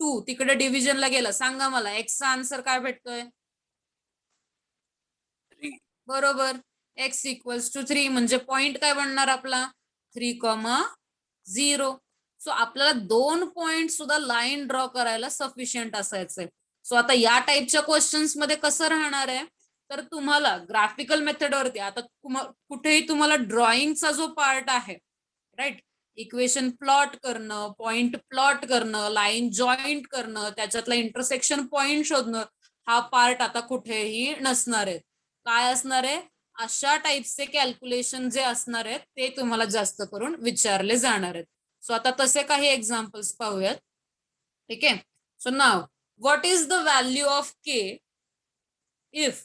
2 तिकडे डिव्हिजनला गेला. सांगा मला x चा आन्सर काय भेटतोय, बरोबर x इक्वल्स टू 3. म्हणजे पॉइंट काय बनणार आपला 3,0. सो आपल्याला 2 पॉइंट सुद्धा लाईन ड्रॉ करायला सफिशियंट असायचंय. सो आता या टाईपच्या क्वेश्चन्स मध्ये कसं राहणार आहे, तर तुम्हाला ग्राफिकल मेथडवरती आता कुठेही तुम्हाला ड्रॉइंगचा जो पार्ट आहे, राईट, इक्वेशन प्लॉट करणं, पॉइंट प्लॉट करणं, लाईन जॉईंट करणं, त्याच्यातला इंटरसेक्शन पॉइंट शोधणं, हा पार्ट आता कुठेही नसणार आहे. काय असणार आहे, अशा टाईपचे कॅल्क्युलेशन जे असणार आहेत ते तुम्हाला जास्त करून विचारले जाणार आहेत. सो आता तसे काही एक्झाम्पल्स पाहूयात. ठीक आहे. So now, what is the value of k if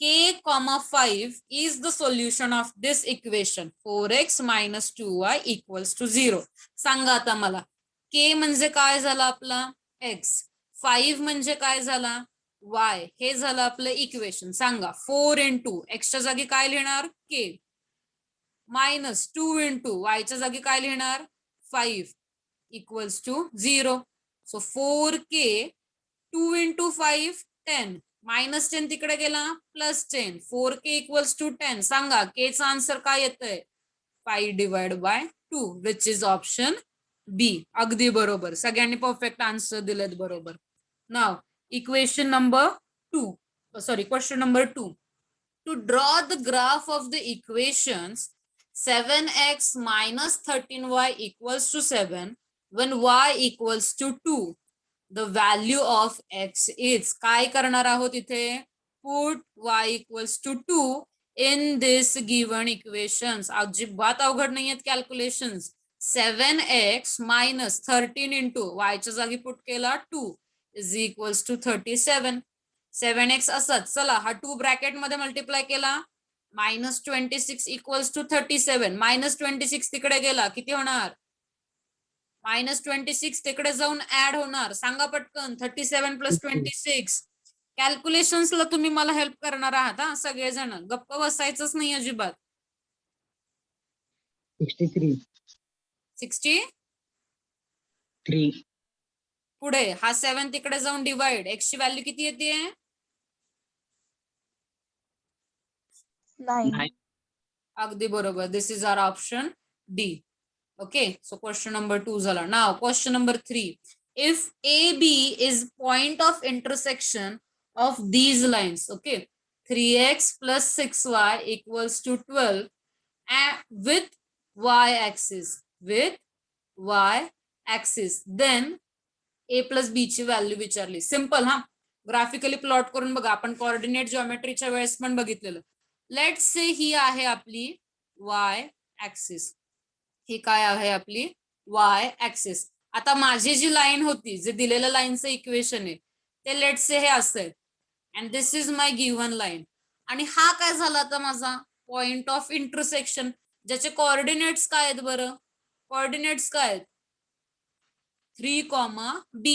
k, 5 is the solution of this equation 4x minus 2y equals to 0. सांगा आता मला, k म्हणजे काय झाला आपला x, 5 म्हणजे काय झाला y, हे झालं आपलं इक्वेशन. सांगा 4 into x च्या जागी काय लिहिणार k, मायनस 2 into y च्या जागी काय लिहिणार 5 equals to 0. So 4k 2 into 5 10, minus 10 तिकडे गेला प्लस 10, 4k equals to 10. सांगा k चा आन्सर काय येतोय 5 divided by 2 which is option B. अगदी बरोबर, सगळ्यांनी परफेक्ट आन्सर दिलेत बरोबर. Now equation number 2, sorry question number 2. To draw the graph of the equations 7x minus 13y equals to 7 when y equals to 2, the value of x is, काय करणार आहोत इथे, put y equals to 2 in this given equations. अजिबात अवघड नाही आहेत calculations. 7x minus 13 into y च्या जागी पुट केला 2 is equals to 37. 7x असंच, चला हा 2 ब्रॅकेट मध्ये मल्टिप्लाय केला, मायनस 26 इक्वल्स टू 37, मायनस 26 तिकडे गेला किती होणार, मायनस 26 तिकडे जाऊन ऍड होणार. सांगा पटकन 37 प्लस 26. कॅल्क्युलेशन्सला तुम्ही मला हेल्प करणार आहात हा सगळेजण, गप्प बसायचंच नाही अजिबात. 63 63 पुढे हा 7 तिकडे जाऊन डिवाइड, x ची व्हॅल्यू किती येते 9. अगदी बरोबर, this is our option D. Okay, so question number 2 झाला. Now question number 3. If AB is point of intersection of these lines, okay, 3x plus 6y equals to 12 and with y axis, then a plus b ची value विचारली. Simple हा, graphically plot करून बघा, आपण coordinate जिओमेट्रीच्या वेळेस पण बघितलेलं. Let's say ही आहे आपली y ऍक्सिस, ही काय आहे आपली y ऍक्सिस. आता माझी जी लाईन होती, जे दिलेल्या लाईनचं इक्वेशन आहे ते लेट्स से हे असेल, and this is my given line, आणि हा काय झाला आता माझा पॉइंट ऑफ इंटरसेक्शन, ज्याचे कोऑर्डिनेट्स काय आहेत बरं, कोऑर्डिनेट्स काय आहेत 3, b,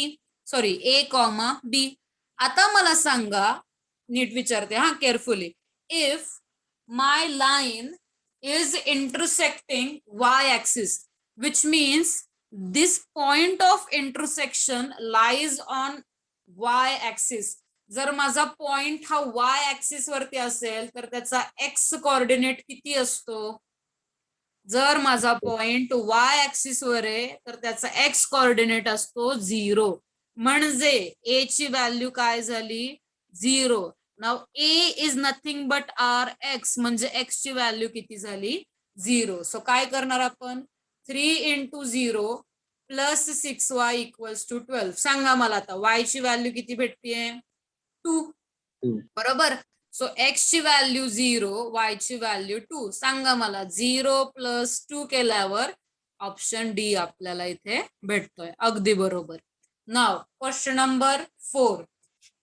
सॉरी a, b. आता मला सांगा, नीट विचारते हा carefully, if my line is intersecting y-axis, which means this point of intersection lies on y-axis. जर माझा पॉइंट हा y-axis वरती असेल तर त्याचा x कोऑर्डिनेट किती असतो, जर माझा पॉइंट y-axis वर आहे तर त्याचा x कोऑर्डिनेट असतो 0, म्हणजे a ची व्हॅल्यू काय झाली 0. Now a is nothing but r x, म्हणजे x ची व्हॅल्यू किती झाली 0. सो काय करणार आपण 3 into 0 plus 6y equals to 12. सांगा मला आता y ची व्हॅल्यू किती भेटतीये 2, बरोबर. सो x ची व्हॅल्यू 0, y ची व्हॅल्यू 2. सांगा मला 0 plus 2 केल्यावर ऑप्शन डी आपल्याला इथे भेटतोय. अगदी बरोबर. नाव question number 4.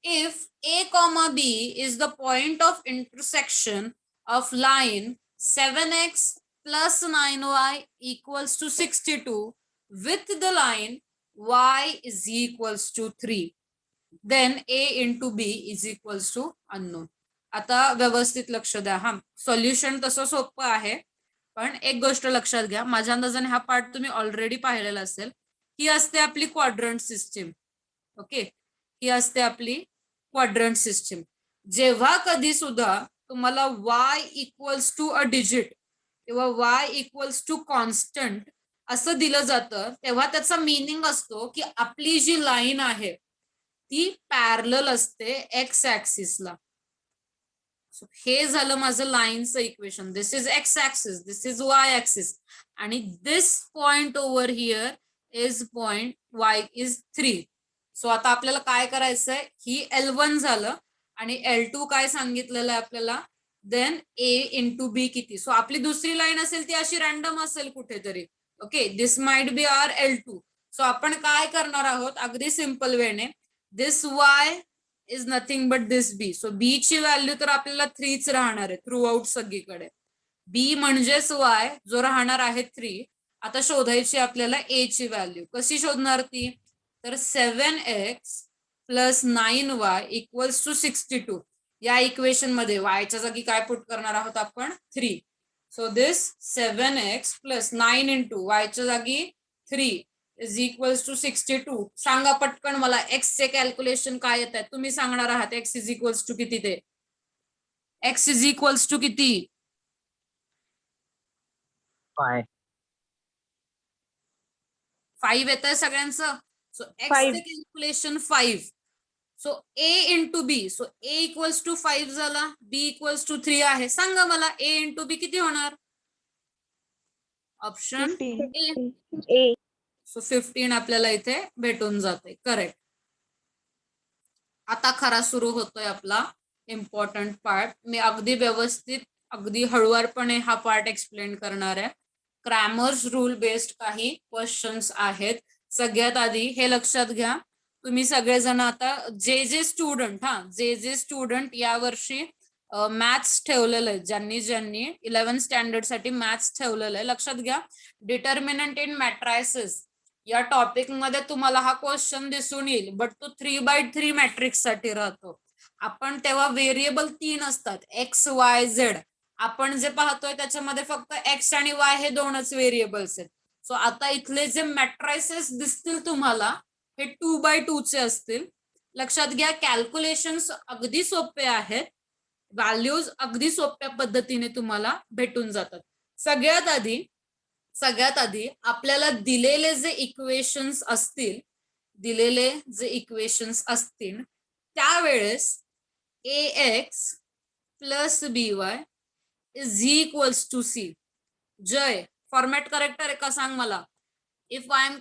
If a, b is the point of intersection of line 7x plus 9y equals to 62 with the line y is equals to 3, then a into b is equals to unknown. आता व्यवस्थित लक्ष द्या हा, solution तसं सोपं आहे, पण एक गोष्ट लक्षात घ्या, माझ्या अंदाजाने हा पार्ट तुम्ही ऑलरेडी पाहिलेला असेल. ही असते आपली क्वाड्रंट सिस्टीम. ओके, ही असते आपली क्वाड्रंट सिस्टीम. जेव्हा कधी सुद्धा तुम्हाला y equals to a digit किंवा y इक्वल्स टू कॉन्स्टंट असं दिलं जातं, तेव्हा त्याचा मीनिंग असतो की आपली जी लाईन आहे ती पॅरलल असते एक्स ऍक्सिसला. हे झालं माझं लाईनचं equation. This is X axis, this is Y axis, आणि this point over here is point y is 3. So आता आपल्याला काय करायचंय, ही L1 झालं आणि L2 काय सांगितलेलं आहे आपल्याला, देन a इंटू बी किती. सो आपली दुसरी लाईन असेल ती अशी रॅन्डम असेल कुठेतरी. Okay, this might be our L2. So आपण काय करणार आहोत अगदी सिंपल वेने, this y is nothing but this B. So B ची व्हॅल्यू तर आपल्याला 3च राहणार आहे थ्रू आउट सगळीकडे. बी म्हणजेच y जो राहणार आहे 3. आता शोधायची आपल्याला a ची व्हॅल्यू. कशी शोधणार ती, तर 7x plus 9y equals to 62. या इक्वेशन मध्ये y च्या जागी काय पुट करणार आहोत आपण, 3. So this 7x plus 9 into y च्या जागी 3 इज इक्वल्स टू 62. सांगा पटकन मला x चे कॅल्क्युलेशन काय येत आहे, तुम्ही सांगणार आहात. x इज इक्वल्स टू किती, ते x इज इक्वल्स टू किती, 5 येत आहे सगळ्यांचं. सो x चे calculation 5. So a into b, so a equals to 5 झाला, b इक्वल्स टू 3 आहे. सांगा मला a इंटू बी किती होणार, ऑप्शन 15. ए. सो 15 आपल्याला इथे भेटून जाते. करेक्ट. आता खरा सुरू होतोय आपला इम्पॉर्टंट पार्ट. मी अगदी व्यवस्थित अगदी हळुवारपणे हा पार्ट एक्सप्लेन करणार आहे. क्रॅमर्स रूल बेस्ड काही क्वेश्चन्स आहेत. सगळ्यात आधी हे लक्षात घ्या, तुम्ही सगळेजण आता जे स्टुडंट यावर्षी मॅथ्स ठेवलेलं आहे, ज्यांनी 11th स्टँडर्ड साठी मॅथ्स ठेवलेलं आहे, लक्षात घ्या, डिटर्मिनंट इन मॅट्रायसेस या टॉपिक मध्ये तुम्हाला हा क्वेश्चन दिसून येईल. बट तो 3x3 मॅट्रिक्स साठी राहतो. आपण तेव्हा व्हेरिएबल 3 असतात, एक्स वाय झेड. आपण जे पाहतोय त्याच्यामध्ये फक्त एक्स आणि वाय हे 2च व्हेरिएबल्स आहेत. सो आता इथले जे मॅट्रायसेस दिसतील तुम्हाला हे 2x2 चे असतील. लक्षात घ्या, कॅल्क्युलेशन्स अगदी सोपे आहेत, व्हॅल्यूज अगदी सोप्या पद्धतीने तुम्हाला भेटून जातात. सगळ्यात आधी आपल्याला दिलेले जे इक्वेशन्स असतील त्यावेळेस ax plus by is equals to c. Jay, format correct आहे का सांग मला. If I am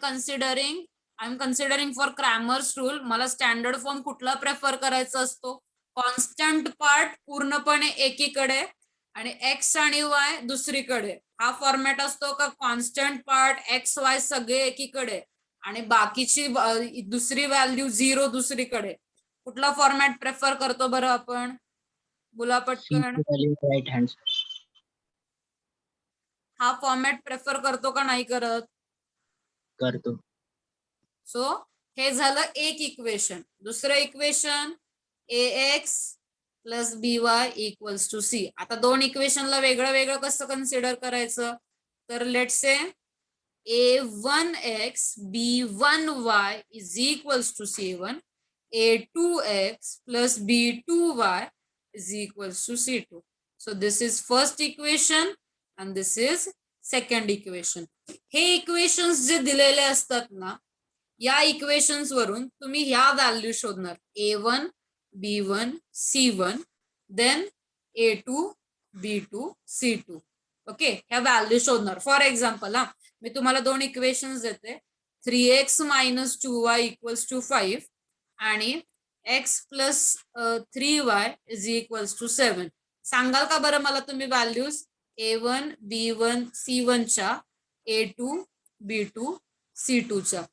considering for Cramer's rule, मला स्टँडर्ड फॉर्म कुठला प्रेफर करायचा असतो, कॉन्स्टंट पार्ट पूर्णपणे एकीकडे आणि एक्स आणि वाय दुसरीकडे. हा फॉर्मॅट असतो का, कॉन्स्टंट पार्ट एक्स वाय सगळे एकीकडे आणि बाकीची दुसरी व्हॅल्यू 0 दुसरीकडे. कुठला फॉर्मॅट प्रेफर करतो बरं आपण, बोला पटकन. राईट हँड हा फॉर्मॅट प्रेफर करतो का नाही करत, करतो. सो हे झालं एक इक्वेशन. दुसरं equation ax plus by equals to c. आता दोन इक्वेशनला वेगळं कसं कन्सिडर करायचं, तर let's say a1x b1y is equals to c1, a2x plus b2y is equals to c2. So this is first equation and this is second equation. हे equations जे दिलेले असतात ना, या इक्वेशन्स वरून तुम्ही ह्या व्हॅल्यू शोधणार, a1 b1 c1 then a2 b2 c2. Okay, ह्या व्हॅल्यू शोधणार. फॉर एक्झाम्पल मी तुम्हाला दोन इक्वेशन्स देते, 3x minus 2y equals to 5 आणि x plus 3y is equals to 7. सांगाल का बरं मला तुम्ही व्हॅल्यूज a1 b1 c1 च्या, a2 b2 c2 च्या.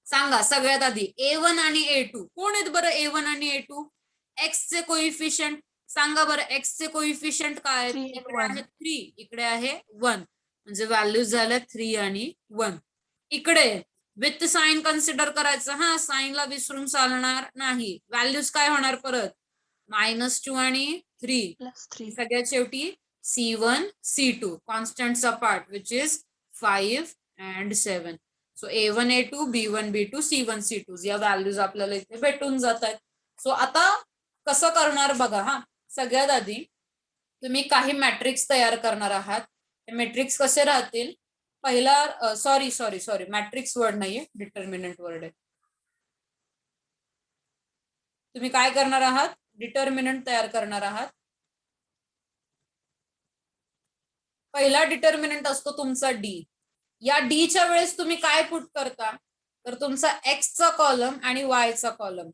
सांगा सगळ्यात आधी a1 आणि a2 कोण आहेत बरं. a1 आणि a2 x चे कोइफिशियंट सांगा बरं. x चे कोइफिशियंट काय आहेत, इकडे आहे 3, इकडे आहे 1, म्हणजे व्हॅल्यूज झाल्या 3 आणि 1. इकडे विथ साइन कन्सिडर करायचं. हा, साइनला विसरून चालणार नाही. व्हॅल्यूज काय होणार परत, -2 आणि 3 सगळ्यात शेवटी c1 c2 कॉन्स्टंटचा part which is 5 and 7. So a1 a2 b1 b2 c1 c2 या व्हॅल्यूज आपल्याला इथे भेटून जात आहेत. सो आता कसं करणार बघा. हा, सगळ्यात आधी तुम्ही काही मॅट्रिक्स तयार करणार आहात. हे मॅट्रिक्स कसे राहतील, पहिला sorry sorry sorry matrix word नाहीये, डिटर्मिनंट वर्ड आहे. तुम्ही काय करणार आहात? डिटर्मिनंट तयार करणार आहात. पहिला डिटर्मिनंट असतो तुमचा डी. या डी च्या वेळेस तुम्ही काय पुट करता? तर तुमचा एक्सचा कॉलम आणि वायचा कॉलम,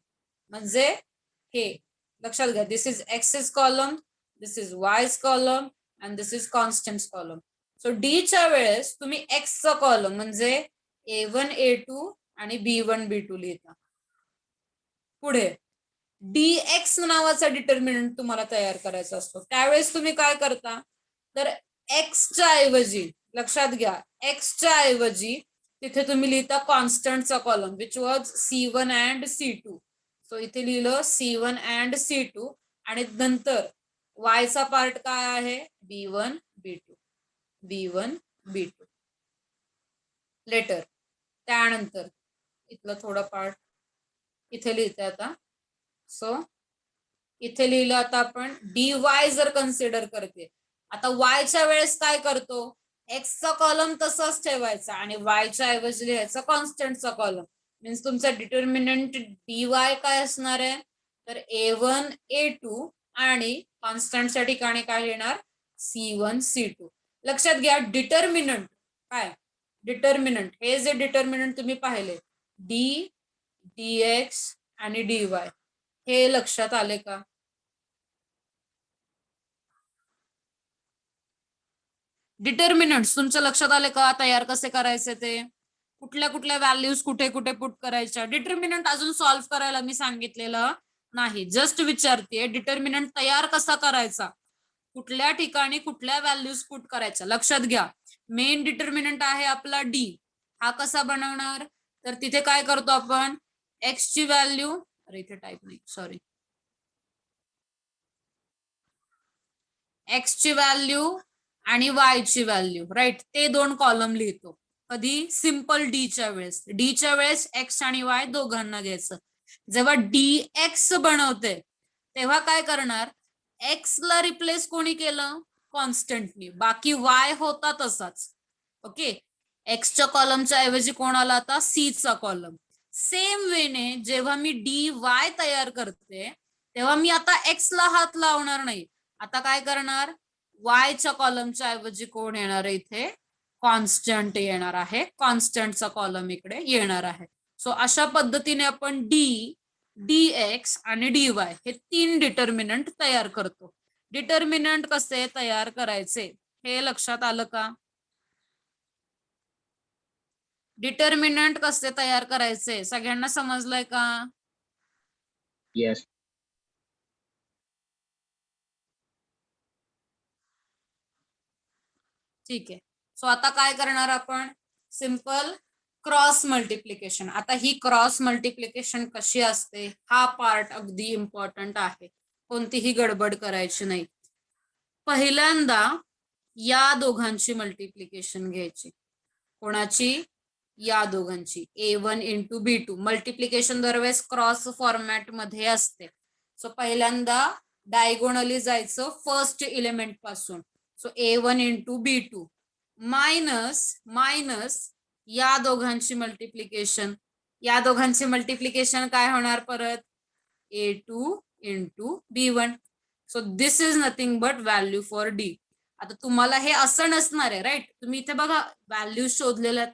म्हणजे हे लक्षात घ्या, this is X's column, this is Y's column and this is constants column. So D च्या वेळेस तुम्ही एक्सचा कॉलम म्हणजे A1 A2 आणि B1 B2 लिहिता. पुढे dx नावाचा डिटर्मिनंट तुम्हाला तयार करायचा असतो. त्यावेळेस तुम्ही काय करता? तर एक्सच्या ऐवजी, लक्षात घ्या, एक्सच्या ऐवजी तिथे तुम्ही लिहिता कॉन्स्टंटचा column which was C1 and C2. So इथे लिहिलं C1 अँड C2 आणि नंतर वायचा पार्ट काय आहे? B1 B2 B1 B2 letter. त्यानंतर इथलं थोडं पार्ट इथे लिहिते आता. सो इथे लिहिलं आता आपण dy जर कन्सिडर करते. आता वायच्या वेळेस काय करतो? एक्सचा कॉलम तसाच ठेवायचा आणि वायच्या ऐवजी लिहायचा कॉन्स्टंटचा कॉलम. मीन्स तुमचा डिटर्मिनंट dy काय असणार आहे? तर A1 A2 आणि कॉन्स्टंटच्या ठिकाणी काय लिहिणार? C1 C2. लक्षात घ्या, डिटर्मिनंट काय? डिटर्मिनंट हे जे डिटर्मिनंट तुम्ही पाहिले डी, dx आणि dy, हे लक्षात आले का? डिटर्मिनंट्स तुमच्या लक्षात आले का? तयार कसे करायचे ते? कुठल्या कुठल्या व्हॅल्यूज कुठे कुठे पुट करायच्या? डिटर्मिनंट अजून सॉल्व्ह करायला मी सांगितलेलं नाही, जस्ट विचारते डिटर्मिनंट तयार कसा करायचा, कुठल्या ठिकाणी कुठल्या व्हॅल्यूज पुट करायच्या. लक्षात घ्या, मेन डिटर्मिनंट आहे आपला डी. हा कसा बनवणार? तर तिथे काय करतो आपण? एक्स ची व्हॅल्यू, अरे इथे टाईप नाही, सॉरी, एक्स ची व्हॅल्यू आणि वाय ची व्हॅल्यू, राईट, ते दोन कॉलम लिहितो. कधी? सिंपल डी च्या वेळेस. डी च्या वेळेस एक्स आणि वाय दोघांना घ्यायचं. जेव्हा dx बनवते तेव्हा काय करणार? एक्स ला रिप्लेस कोणी केलं? कॉन्स्टंटनी. बाकी वाय होता तसाच. ओके, एक्सच्या कॉलमच्या ऐवजी कोण आला आता? सी चा कॉलम. सेम वेने जेव्हा मी dy तयार करते तेव्हा मी आता एक्स ला हात लावणार नाही. आता काय करणार? वायच्या कॉलमच्या ऐवजी कोण येणार आहे? इथे कॉन्स्टंट येणार आहे. कॉन्स्टंटचा कॉलम इकडे येणार आहे. सो अशा पद्धतीने आपण डी, dx आणि dy हे तीन डिटर्मिनंट तयार करतो. डिटर्मिनंट कसे तयार करायचे हे लक्षात आलं का? डिटर्मिनंट कसे तयार करायचे सगळ्यांना समजलंय का? Yes. ठीक आहे. सो आता काय करणार आपण? Simple cross multiplication. आता ही क्रॉस मल्टिप्लिकेशन कशी असते हा पार्ट अगदी इम्पॉर्टंट आहे, कोणतीही गडबड करायची नाही. पहिल्यांदा या दोघांची मल्टिप्लिकेशन घ्यायची. कोणाची? या दोघांची. A1 into B2. मल्टिप्लिकेशन दरवेळेस क्रॉस फॉर्मॅट मध्ये असते. सो पहिल्यांदा डायगोनली जायचं फर्स्ट एलिमेंट पासून. So A1 into B2 minus या दोघांची मल्टिप्लिकेशन. या दोघांची मल्टिप्लिकेशन काय होणार परत? A2 into B1. So this is nothing but value for D. आता तुम्हाला हे असं नसणार आहे, राईट? तुम्ही इथे बघा व्हॅल्यू शोधलेल्या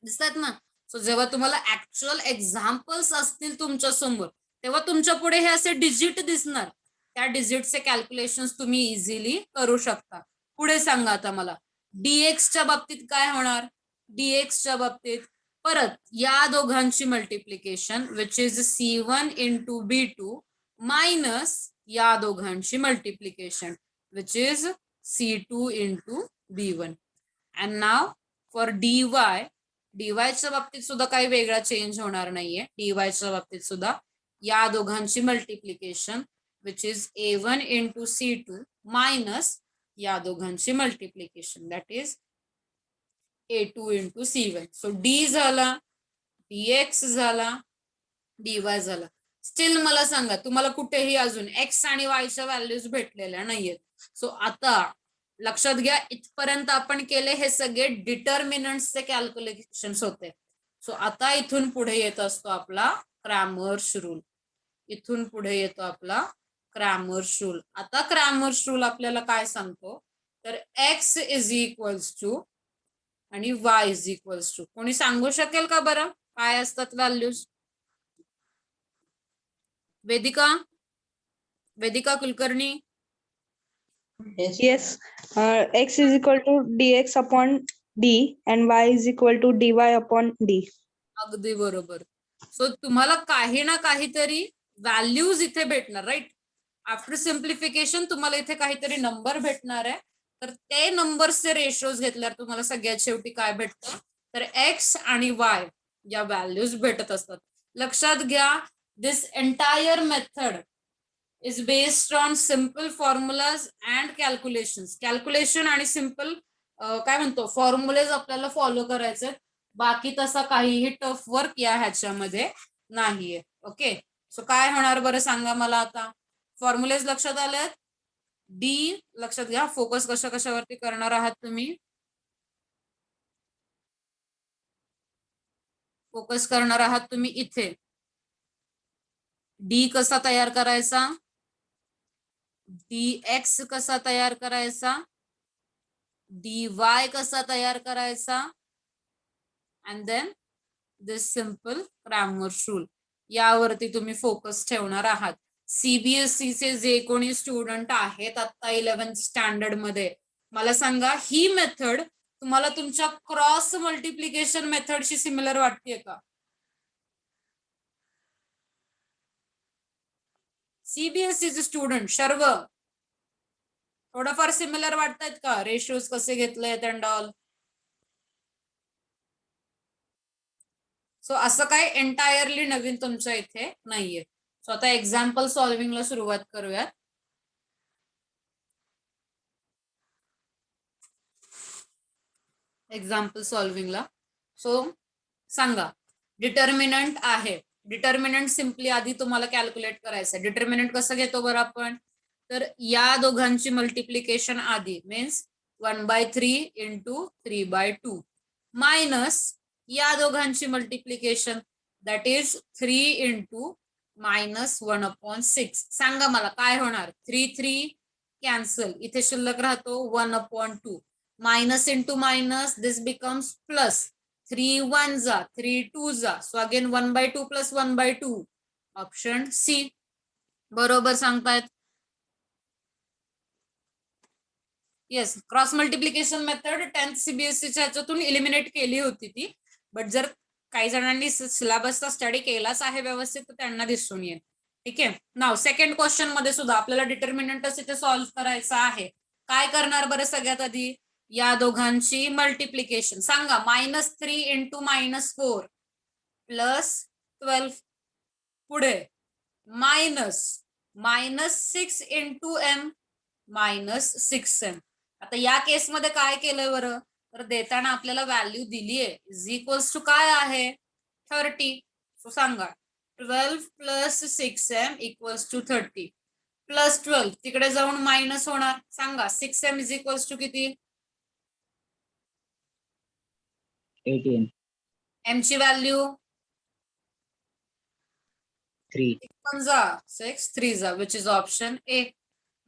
दिसतात ना. सो जेव्हा तुम्हाला ऍक्च्युअल एक्झाम्पल्स असतील तुमच्या समोर तेव्हा तुमच्या पुढे हे असे डिजिट दिसणार. त्या डिजिटचे कॅल्क्युलेशन्स तुम्ही इझिली करू शकता. पुढे सांगा आता मला dx च्या बाबतीत काय होणार? dx च्या बाबतीत परत या दोघांची multiplication which is C1 into B2 minus या दोघांची multiplication which is C2 into B1. And now for dy च्या बाबतीत सुद्धा काही वेगळा चेंज होणार नाहीये. dy च्या बाबतीत सुद्धा या दोघांची multiplication which is A1 into C2 minus या दोघांची multiplication that is A2 into C1. So d झाला, dx झाला, dy झाला. स्टील मला सांगा तुम्हाला कुठेही अजून x आणि y च्या व्हॅल्यूज भेटलेल्या नाहीयेत. सो आता लक्षात घ्या, इथपर्यंत आपण केले हे सगळे डिटर्मिनंट्सचे कॅल्क्युलेशन्स होते. सो आता इथून पुढे येत असतो आपला क्रॅमर्स रूल. इथून पुढे येतो आपला क्रॅमर्स रूल. आता क्रॅमर्स रूल आपल्याला काय सांगतो, तर x इज इक्वल्स टू आणि y इज इक्वल्स टू. कोणी सांगू शकेल का बरं काय असतात values? Vedika Kulkarni. Yes, x is equal to dx upon d and y is equal to dy upon d. अगदी बरोबर. सो तुम्हाला काही ना काहीतरी व्हॅल्यूज इथे भेटणार, राईट. आफ्टर सिम्प्लिफिकेशन तुम्हाला इथे काहीतरी नंबर भेटणार आहे. तर ते नंबर्सचे रेशोज घेतल्यावर तुम्हाला सगळ्यात शेवटी काय भेटतं, तर एक्स आणि वाय या व्हॅल्यूज भेटत असतात. लक्षात घ्या, this entire method is based on simple formulas and calculations. Calculation आणि सिम्पल काय म्हणतो फॉर्म्युलेज आपल्याला फॉलो करायचे. बाकी तसा काहीही टफ वर्क या ह्याच्यामध्ये नाहीये. ओके, सो काय होणार बरं सांगा मला आता. फॉर्म्युलेज लक्षात आलेत? डी लक्षात घ्या. फोकस कशावरती करणार आहात तुम्ही? फोकस करणार आहात तुम्ही इथे. डी कसा तयार करायचा, dx कसा तयार करायचा, dy कसा तयार करायचा, and then this simple Cramer's rule. यावरती तुम्ही फोकस ठेवणार आहात. सीबीएसई चे जे कोणी स्टुडंट आहेत आता 11th स्टँडर्ड मध्ये, मला सांगा ही मेथड तुम्हाला तुमच्या क्रॉस मल्टिप्लिकेशन मेथडशी सिमिलर वाटतेय का? सीबीएसई चे स्टुडंट सर्व थोडंफार सिमिलर वाटतायत का? रेशोज कसे घेतलेत अँड ऑल. सो असं काय एंटायरली नवीन तुमच्या इथे नाहीये. सो आता एक्झाम्पल सॉल्विंगला सुरुवात करूयात. एक्झाम्पल सॉल्विंगला सो सांगा, डिटर्मिनंट आहे. डिटर्मिनंट सिम्पली आधी तुम्हाला कॅल्क्युलेट करायचं. डिटर्मिनंट कसं घेतो बरं आपण, तर या दोघांची मल्टिप्लिकेशन आधी मीन्स 1/3 इंटू 3/2 मायनस या दोघांची multiplication that is 3 into minus 1/6. सांगा मला काय होणार. 3 कॅन्सल, इथे शिल्लक राहतो 1/2. Minus into minus this becomes plus. 3 1 जा, 3 2 जा. So again 1/2 plus 1/2. Option C बरोबर सांगतायत. येस, क्रॉस मल्टिप्लिकेशन मेथड 10th सीबीएसईच्या ह्याच्यातून इलिमिनेट केली होती ती. बट जर काही जणांनी सिलेबसचा स्टडी केलाच आहे व्यवस्थित तर त्यांना दिसून येईल. ठीक आहे. नाव सेकंड क्वेश्चन मध्ये सुद्धा आपल्याला डिटर्मिनंटच इथे सॉल्व्ह करायचा आहे. काय करणार बरं सगळ्यात आधी, या दोघांची मल्टिप्लिकेशन. सांगा -3 इंटू -4 प्लस 12. पुढे -6 इंटू m -6m. आता या केसमध्ये काय केलंय बरं, तर देताना आपल्याला व्हॅल्यू दिली आहे इज इक्वल्स टू काय आहे 30. सो सांगा 12 plus 6m equals to 30 plus 12 तिकडे जाऊन मायनस होणार. सांगा 6m इज इक्वल्स टू किती. 18. m ची व्हॅल्यू 3. 6 3 जा which is option A.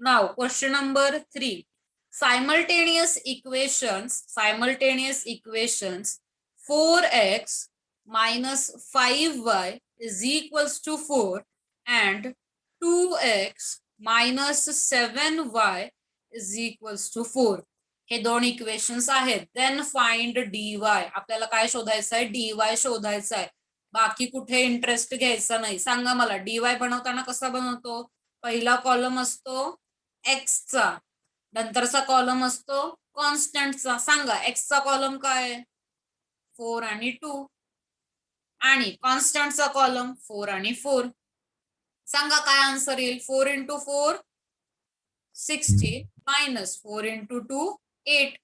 Now question number 3. Simultaneous equations 4x minus 5y is equals to 4 and 2x minus 7y is equals to 4. हे दोन equations आहेत. Then find dy. आपल्याला काय शोधायचं आहे, dy शोधायचं आहे. बाकी कुठे इंटरेस्ट घ्यायचा नाही. सांगा मला dy बनवताना कसा बनवतो. पहिला कॉलम असतो एक्सचा, नंतरचा कॉलम असतो कॉन्स्टंटचा. सांगा एक्सचा कॉलम काय आहे 4 आणि 2 आणि कॉन्स्टंटचा कॉलम 4 आणि 4. सांगा काय आन्सर येईल. 4 into 4 60 minus 4 into 2 8.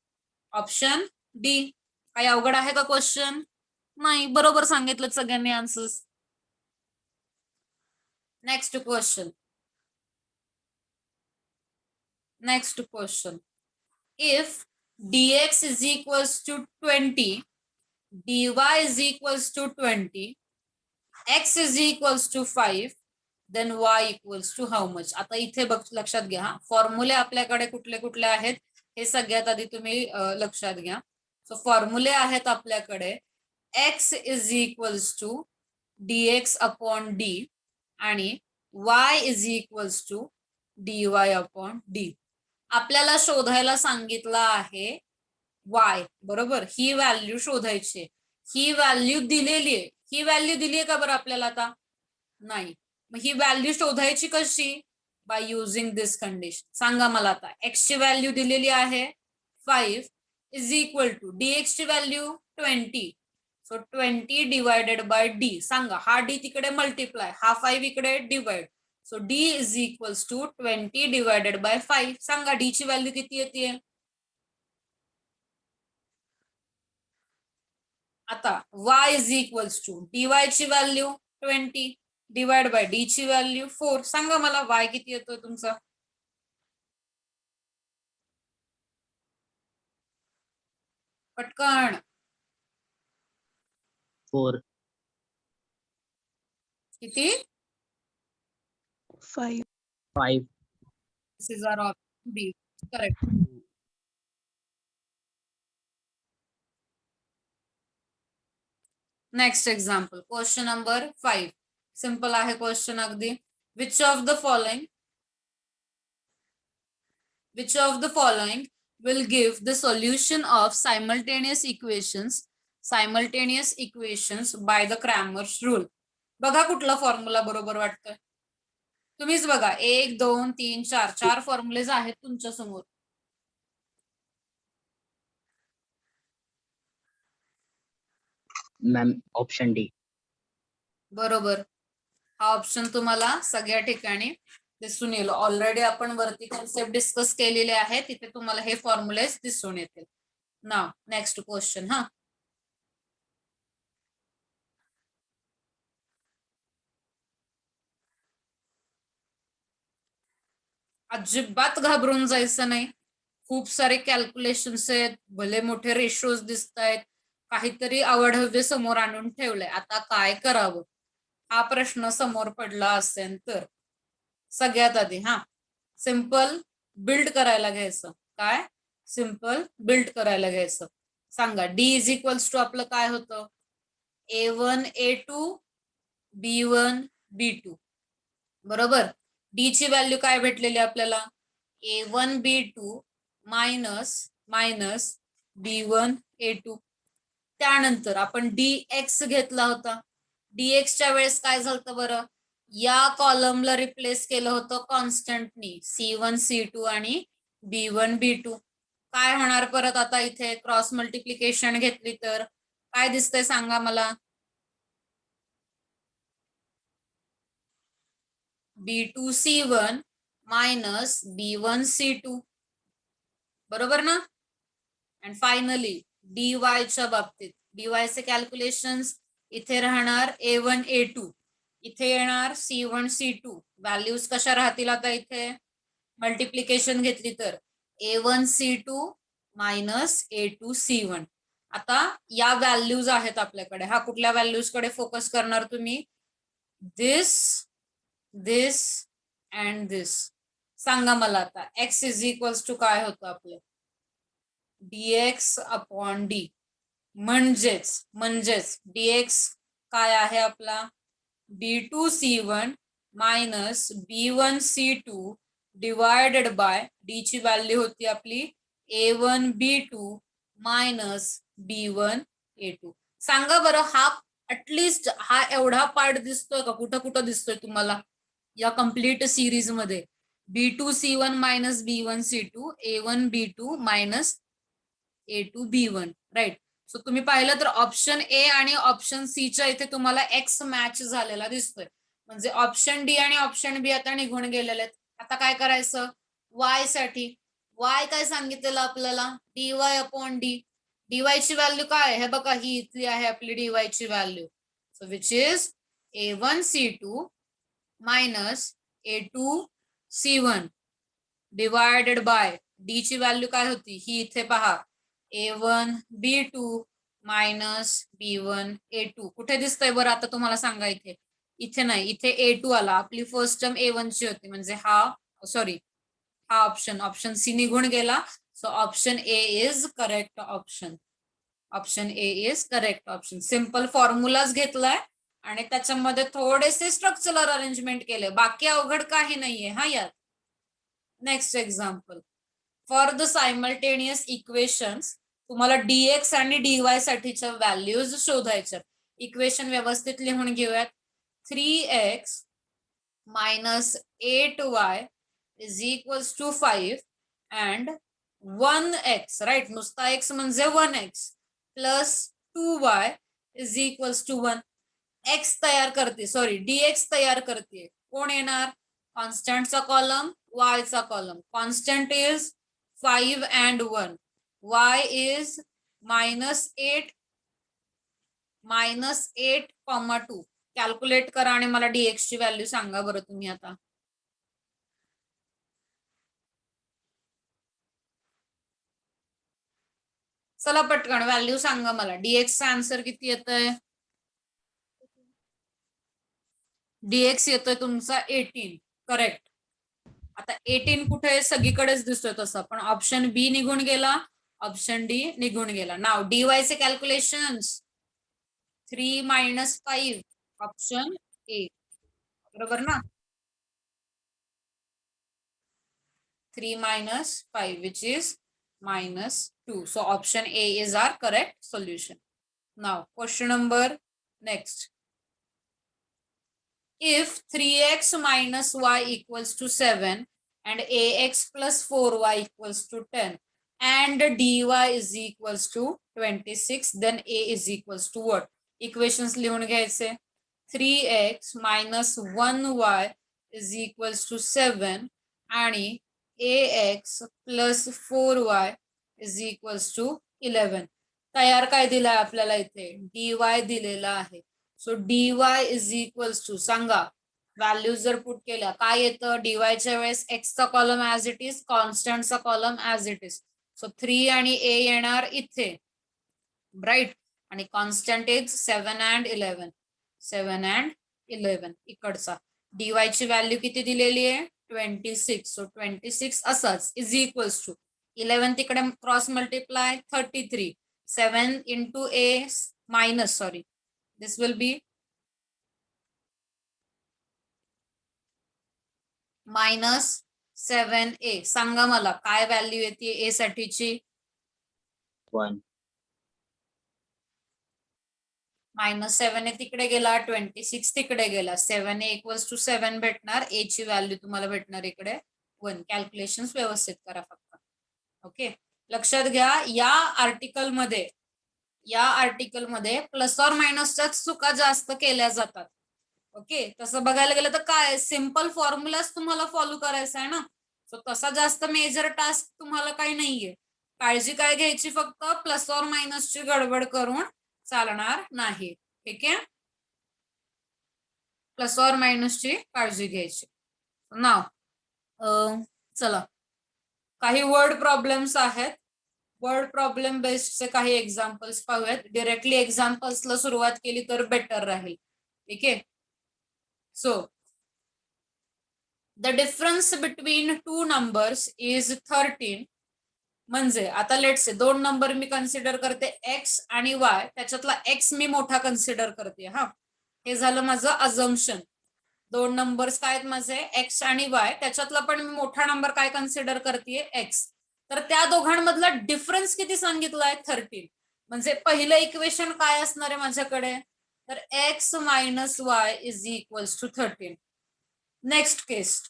Option D. काही अवघड आहे का क्वेश्चन. नाही, बरोबर सांगितलं सगळ्यांनी answers. Next question. if dx is equals to 20, dy is equals to 20, x is equals to 5, then y equals to how much. आता इथे लक्षात घ्या, फॉर्म्युले आपल्याकडे कुठले कुठले आहेत हे सगळ्यात आधी तुम्ही लक्षात घ्या. सो फॉर्म्युले आहेत आपल्याकडे x is equals to dx upon d आणि y is equals to dy upon d. आपल्याला शोधायला सांगितलं आहे y, बरोबर. ही व्हॅल्यू शोधायची. ही व्हॅल्यू दिलेली आहे. ही व्हॅल्यू दिली आहे का बरं आपल्याला आता? नाही. मग ही व्हॅल्यू शोधायची कशी? By using this condition. सांगा मला आता. x ची व्हॅल्यू दिलेली आहे 5 इज इक्वल टू dx ची value 20. So 20 divided by d. सांगा, हा d तिकडे मल्टिप्लाय, हा 5 इकडे divide. So d is equals to 20 divided by 5. सांगा d ची व्हॅल्यू किती येते? आता y is equals to dy ची व्हॅल्यू 20 डिवाइड बाय d ची व्हॅल्यू 4. सांगा मला y किती येतोय तुमचा? पटकन. 4. किती? 5. 5. This is our option B. Correct. Next example, question number 5. Simple आहे question अगदी. Which of the following will give the solution of simultaneous equations by the Cramer's rule? बघा कुठला फॉर्म्युला बरोबर वाटतोय. तुम्हीच बघा. 1 2 3 4 4 फॉर्म्युलेज आहेत तुमच्या समोर. Ma'am option D. बरोबर. हा ऑप्शन तुम्हाला सगळ्या ठिकाणी दिसून येईल. ऑलरेडी आपण वरती कॉन्सेप्ट डिस्कस केलेले आहे, तिथे तुम्हाला हे फॉर्म्युलेज दिसून येतील. नाव नेक्स्ट क्वेश्चन. हा, अजिबात घाबरून जायचं नाही. खूप सारे कॅल्क्युलेशन्स आहेत, भले मोठे रेशोज दिसत आहेत, काहीतरी अवढव्य समोर आणून ठेवलंय. आता काय करावं हा प्रश्न समोर पडला असेल तर सगळ्यात आधी सिंपल बिल्ड करायला घ्यायचं. काय? सिंपल बिल्ड करायला घ्यायचं. सांगा, d इज इक्वल्स टू आपलं काय होतं? a1 a2 b1 b2. बरोबर. d ची व्हॅल्यू काय भेटलेली आपल्याला? a1 b2 minus b1 a2. त्यानंतर आपण dx घेतला होता. dx च्या वेळेस काय झालं बरं? या कॉलमला रिप्लेस केलं होतं कॉन्स्टंटनी c1 c2 आणि b1 b2. काय होणार परत आता इथे क्रॉस मल्टिप्लिकेशन घेतली तर काय दिसतंय सांगा मला? b2 c1 minus b1 c2. बरोबर ना? अँड फायनली dy च्या बाबतीत dy चे कॅल्क्युलेशन्स इथे राहणार a1 a2, इथे येणार c1 c2. व्हॅल्यूज कशा राहतील आता इथे? मल्टिप्लिकेशन घेतली तर a1 c2 minus a2 c1. आता या व्हॅल्यूज आहेत आपल्याकडे. हा कुठल्या व्हॅल्यूज कडे फोकस करणार तुम्ही? दिस अँड दिस. सांगा मला आता x इज इक्वल्स टू काय होतं आपलं? dx upon d. म्हणजेच dx काय आहे आपला? b2 c1 minus b1 c2 divided by d ची व्हॅल्यू होती आपली a1 b2 minus b1 a2. सांगा बरं, हा ऍटलिस्ट हा एवढा पार्ट दिसतोय का? कुठं दिसतोय तुम्हाला या कम्प्लीट सिरीज मध्ये? b2 c1 minus b1 c2 a1 b2 minus a2 b1. Right. So तुम्ही पाहिलं तर ऑप्शन ए आणि ऑप्शन सी च्या इथे तुम्हाला एक्स मॅच झालेला दिसतोय. म्हणजे ऑप्शन डी आणि ऑप्शन बी आता निघून गेलेले आहेत. आता काय करायचं? वाय साठी वाय काय सांगितलेलं आपल्याला? dy upon D. dy ची व्हॅल्यू काय आहे? हे बघा, ही इथली आहे आपली dy ची value. So which is a1 c2 minus a2 c1 divided by D ची व्हॅल्यू काय होती ही इथे पहा A1 B2 minus B1 A2 कुठे दिसतंय बरं आता तुम्हाला सांगा इथे नाही इथे A2 आला आपली फर्स्ट टर्म A1 ची होती म्हणजे हा ऑप्शन सी निघून गेला so option A is correct option A is correct option simple फॉर्म्युलाच घेतलाय आणि त्याच्यामध्ये थोडेसे स्ट्रक्चरल अरेंजमेंट केले बाकी अवघड काही नाहीये हा यात next example for the simultaneous equations तुम्हाला dx आणि dy साठीच्या व्हॅल्यूज शोधायच्या इक्वेशन व्यवस्थित लिहून घेऊयात 3x minus 8y is equals to 5 and 1x right नुसता x म्हणजे 1x plus 2y is equals to 1 x तयार करते सॉरी dx तयार करते कोण येणार कॉन्स्टंटचा कॉलम y चा column constant is 5 and 1 y is -8 -8, 2 calculate करा आणि मला dx ची व्हॅल्यू सांगा बरं तुम्ही आता चला पटकन व्हॅल्यू सांगा मला dx चा आन्सर किती येतोय dx येतोय तुमचा 18 करेक्ट आता 18 कुठे आहे सगळीकडेच दिसतोय तसं पण ऑप्शन बी निघून गेला ऑप्शन डी निघून गेला नाव dy चे कॅल्क्युलेशन्स 3 - 5 ऑप्शन ए बरोबर ना 3 - 5 which is -2 so option A is our correct solution. Now question number next if 3x minus y equals to 7 and ax plus 4y equals to 10 and dy is equals to 26 then a is equals to what equations लिहून घ्यायचे 3x minus 1y is equals to 7 आणि ax plus 4y is equals to 11 तयार काय दिलाय आपल्याला इथे dy दिलेला आहे so dy is equals to सांगा व्हॅल्यू जर पुट केल्या काय येतं dy च्या वेळेस x चा कॉलम ऍज इट इज कॉन्स्टंटचा column as it is so 3 आणि a येणार इथे राईट आणि कॉन्स्टंट इज 7 and 11 इकडचा dy ची व्हॅल्यू किती दिलेली आहे 26 सो 26 असाच इज इक्वल्स टू 11 तिकडे cross multiply 33 7 into a minus sorry this will be -7a सांगा मला काय व्हॅल्यू येते a साठीची 1 -7 तिकडे गेला 26 तिकडे गेला 7a equals to 7 भेटणार a ची व्हॅल्यू तुम्हाला भेटणार इकडे 1 कॅल्क्युलेशन व्यवस्थित करा फक्त ओके लक्षात घ्या या आर्टिकल मध्ये प्लस और मायनसच्या चुका जास्त केल्या जातात ओके तसं बघायला गेलं तर काय सिंपल फॉर्म्युलाच तुम्हाला फॉलो करायचा आहे ना सो तसा जास्त मेजर टास्क तुम्हाला काही नाहीये काळजी काय घ्यायची फक्त प्लस और मायनसची गडबड करून चालणार नाही ठीक आहे प्लस और मायनसची काळजी घ्यायची नाव चला काही वर्ड प्रॉब्लेम्स आहेत वर्ड प्रॉब्लेम बेस्डचे काही एक्झाम्पल्स पाहूयात डिरेक्टली एक्झाम्पल्सला सुरुवात केली तर बेटर राहील ठीक आहे so the difference between 2 numbers is 13 म्हणजे आता let's say 2 number me consider करते x आणि y त्याच्यातला x मी मोठा कन्सिडर करते हा हे झालं माझं अझम्पशन 2 नंबर्स काय आहेत माझे x आणि y त्याच्यातला पण मी मोठा नंबर काय कन्सिडर करते x तर त्या दोघांमधला डिफरन्स किती सांगितलाय 13 म्हणजे पहिलं इक्वेशन काय असणार आहे माझ्याकडे तर x minus y is equals to 13 next case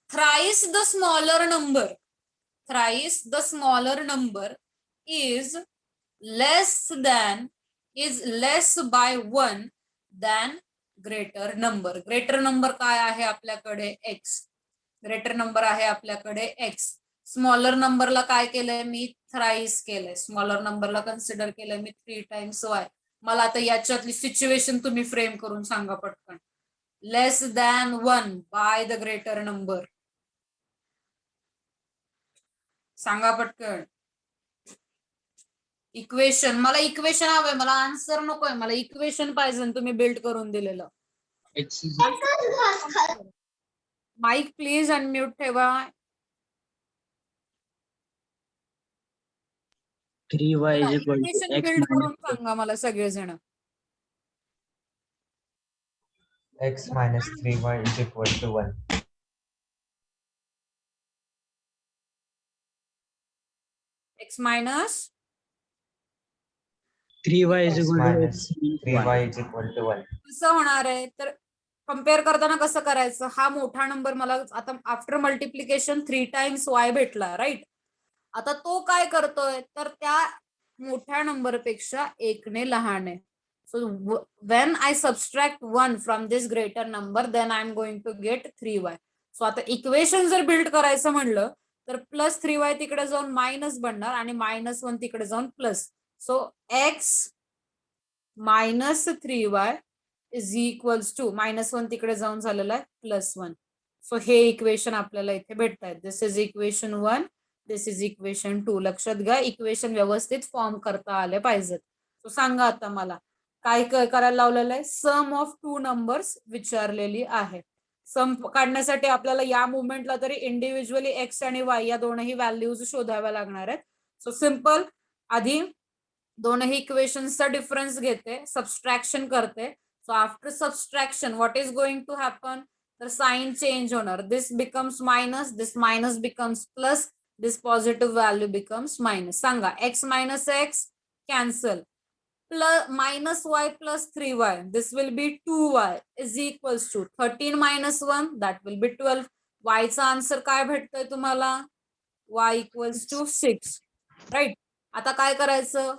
thrice the smaller number is less by 1 than greater number काय आहे आपल्याकडे x ग्रेटर नंबर आहे आपल्याकडे x स्मॉलर नंबरला काय केलंय मी थ्राईस केलंय स्मॉलर नंबरला कन्सिडर केलंय मी 3 times y मला आता याच्यातली सिच्युएशन तुम्ही फ्रेम करून सांगा पटकन less than 1 by the greater number सांगा पटकन. इक्वेशन, मला इक्वेशन हवंय, मला आन्सर नकोय, मला इक्वेशन पाहिजे तुम्ही बिल्ड करून दिलेलं. X is mike please unmute ठेवा. 3y is equal to equation x build करून minus सांगा मला सगळेजण. x minus 3y is equal to 1. X minus 3y is x equal to minus x minus 3y y. is equal to 1. कसं होणार आहे, तर compare करताना कसं करायचं, हा मोठा नंबर मला आता आफ्टर मल्टिप्लिकेशन 3 टाइम्स y भेटला, राईट. आता तो काय करतोय, तर त्या मोठ्या नंबर पेक्षा 1 ने लहान आहे. So when I subtract 1 from this greater number, then I am going to get 3y. So आता इक्वेशन जर बिल्ड करायचं म्हणलं तर प्लस 3y तिकडे जाऊन मायनस बनणार आणि -1 तिकडे जाऊन plus. So x - 3y is equals to -1 तिकडे जाऊन झालेलं आहे +1. सो हे इक्वेशन आपल्याला इथे भेटत आहेत. This is equation 1, this is equation 2. लक्षात घ्या, इक्वेशन व्यवस्थित फॉर्म करता आले पाहिजेत. सो सांगा आता मला काय करायला लावलेलं आहे, सम ऑफ 2 नंबर्स विचारलेली आहे. सम काढण्यासाठी आपल्याला या मुवमेंटला तरी इंडिव्हिज्युअली एक्स आणि वाय या दोनही व्हॅल्यूज शोधाव्या लागणार आहेत. सो सिंपल, आधी दोनही इक्वेशन्सचा डिफरन्स घेते, सबस्ट्रॅक्शन करते. So after subtraction what is going to happen, तर साइन चेंज होणार. This becomes minus, this minus becomes plus, this positive value becomes minus. सांगा x minus x cancel, plus -y plus 3y, this will be 2y is equals to 13 minus 1, that will be 12. y चा answer काय भेटतोय तुम्हाला, y equals to 6, right. आता काय करायचं,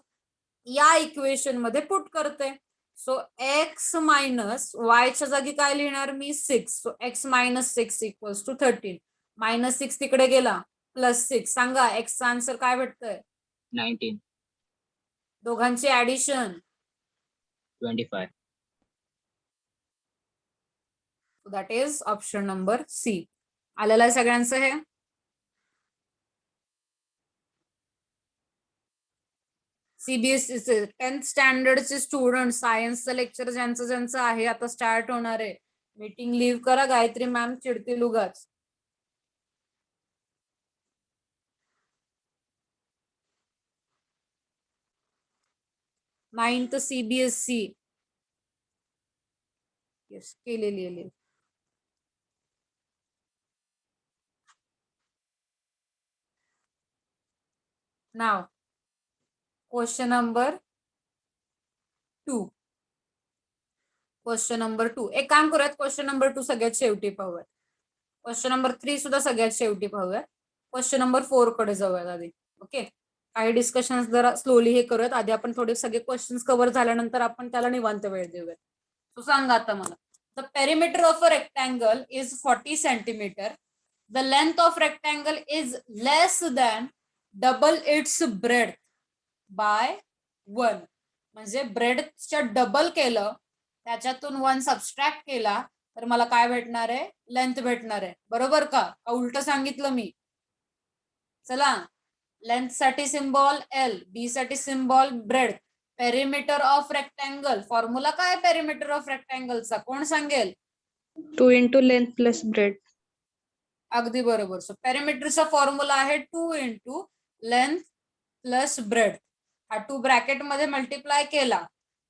या equation मध्ये पुट करते. सो x मायनस y च्या जागी काय लिहिणार मी 6. So x minus 6 equals to 13. -6 तिकडे गेला +6. सांगा x चा आन्सर काय भेटतोय, 19, दोघांची addition 25. That is option number C. आलेलं आहे सगळ्यांचं हे. सीबीएसई 10th स्टँडर्डचे स्टुडंट, सायन्सचं लेक्चर ज्यांचं ज्यांचं आहे आता स्टार्ट होणार आहे, मीटिंग लिव्ह करा, गायत्री मॅम चिडतील उगाच. नाइन्थ सीबीएसई येस केलेली आहे. नाव क्वेश्चन नंबर 2. क्वेश्चन नंबर 2 एक काम करूयात, क्वेश्चन नंबर 2 सगळ्यात शेवटी पाहूयात. क्वेश्चन नंबर 3 सुद्धा सगळ्यात शेवटी पाहूयात. क्वेश्चन नंबर 4 कडे जाऊयात आधी. ओके, काही डिस्कशन जरा स्लोली हे करूयात. आधी आपण थोडे सगळे क्वेश्चन्स कव्हर झाल्यानंतर आपण त्याला निवांत वेळ देऊयात. सो सांगा आता मला, the perimeter of a rectangle is 40 centimetre. The length of rectangle is less than double its breadth by 1. म्हणजे ब्रेडच्या डबल केलं, त्याच्यातून 1 सबस्ट्रॅक्ट केला तर मला काय भेटणार आहे, लेंथ भेटणार आहे. बरोबर का उलट सांगितलं मी. चला, लेंथ साठी सिम्बॉल एल, बी साठी symbol bread. Perimeter of rectangle, formula काय पेरिमीटर ऑफ रेक्टँगलचा, कोण सांगेल? 2 into length plus breadth. अगदी बरोबर. सो पेरिमीटरचा फॉर्म्युला आहे 2 into लेंथ प्लस ब्रेड. हा 2 ब्रॅकेट मध्ये मल्टिप्लाय केला,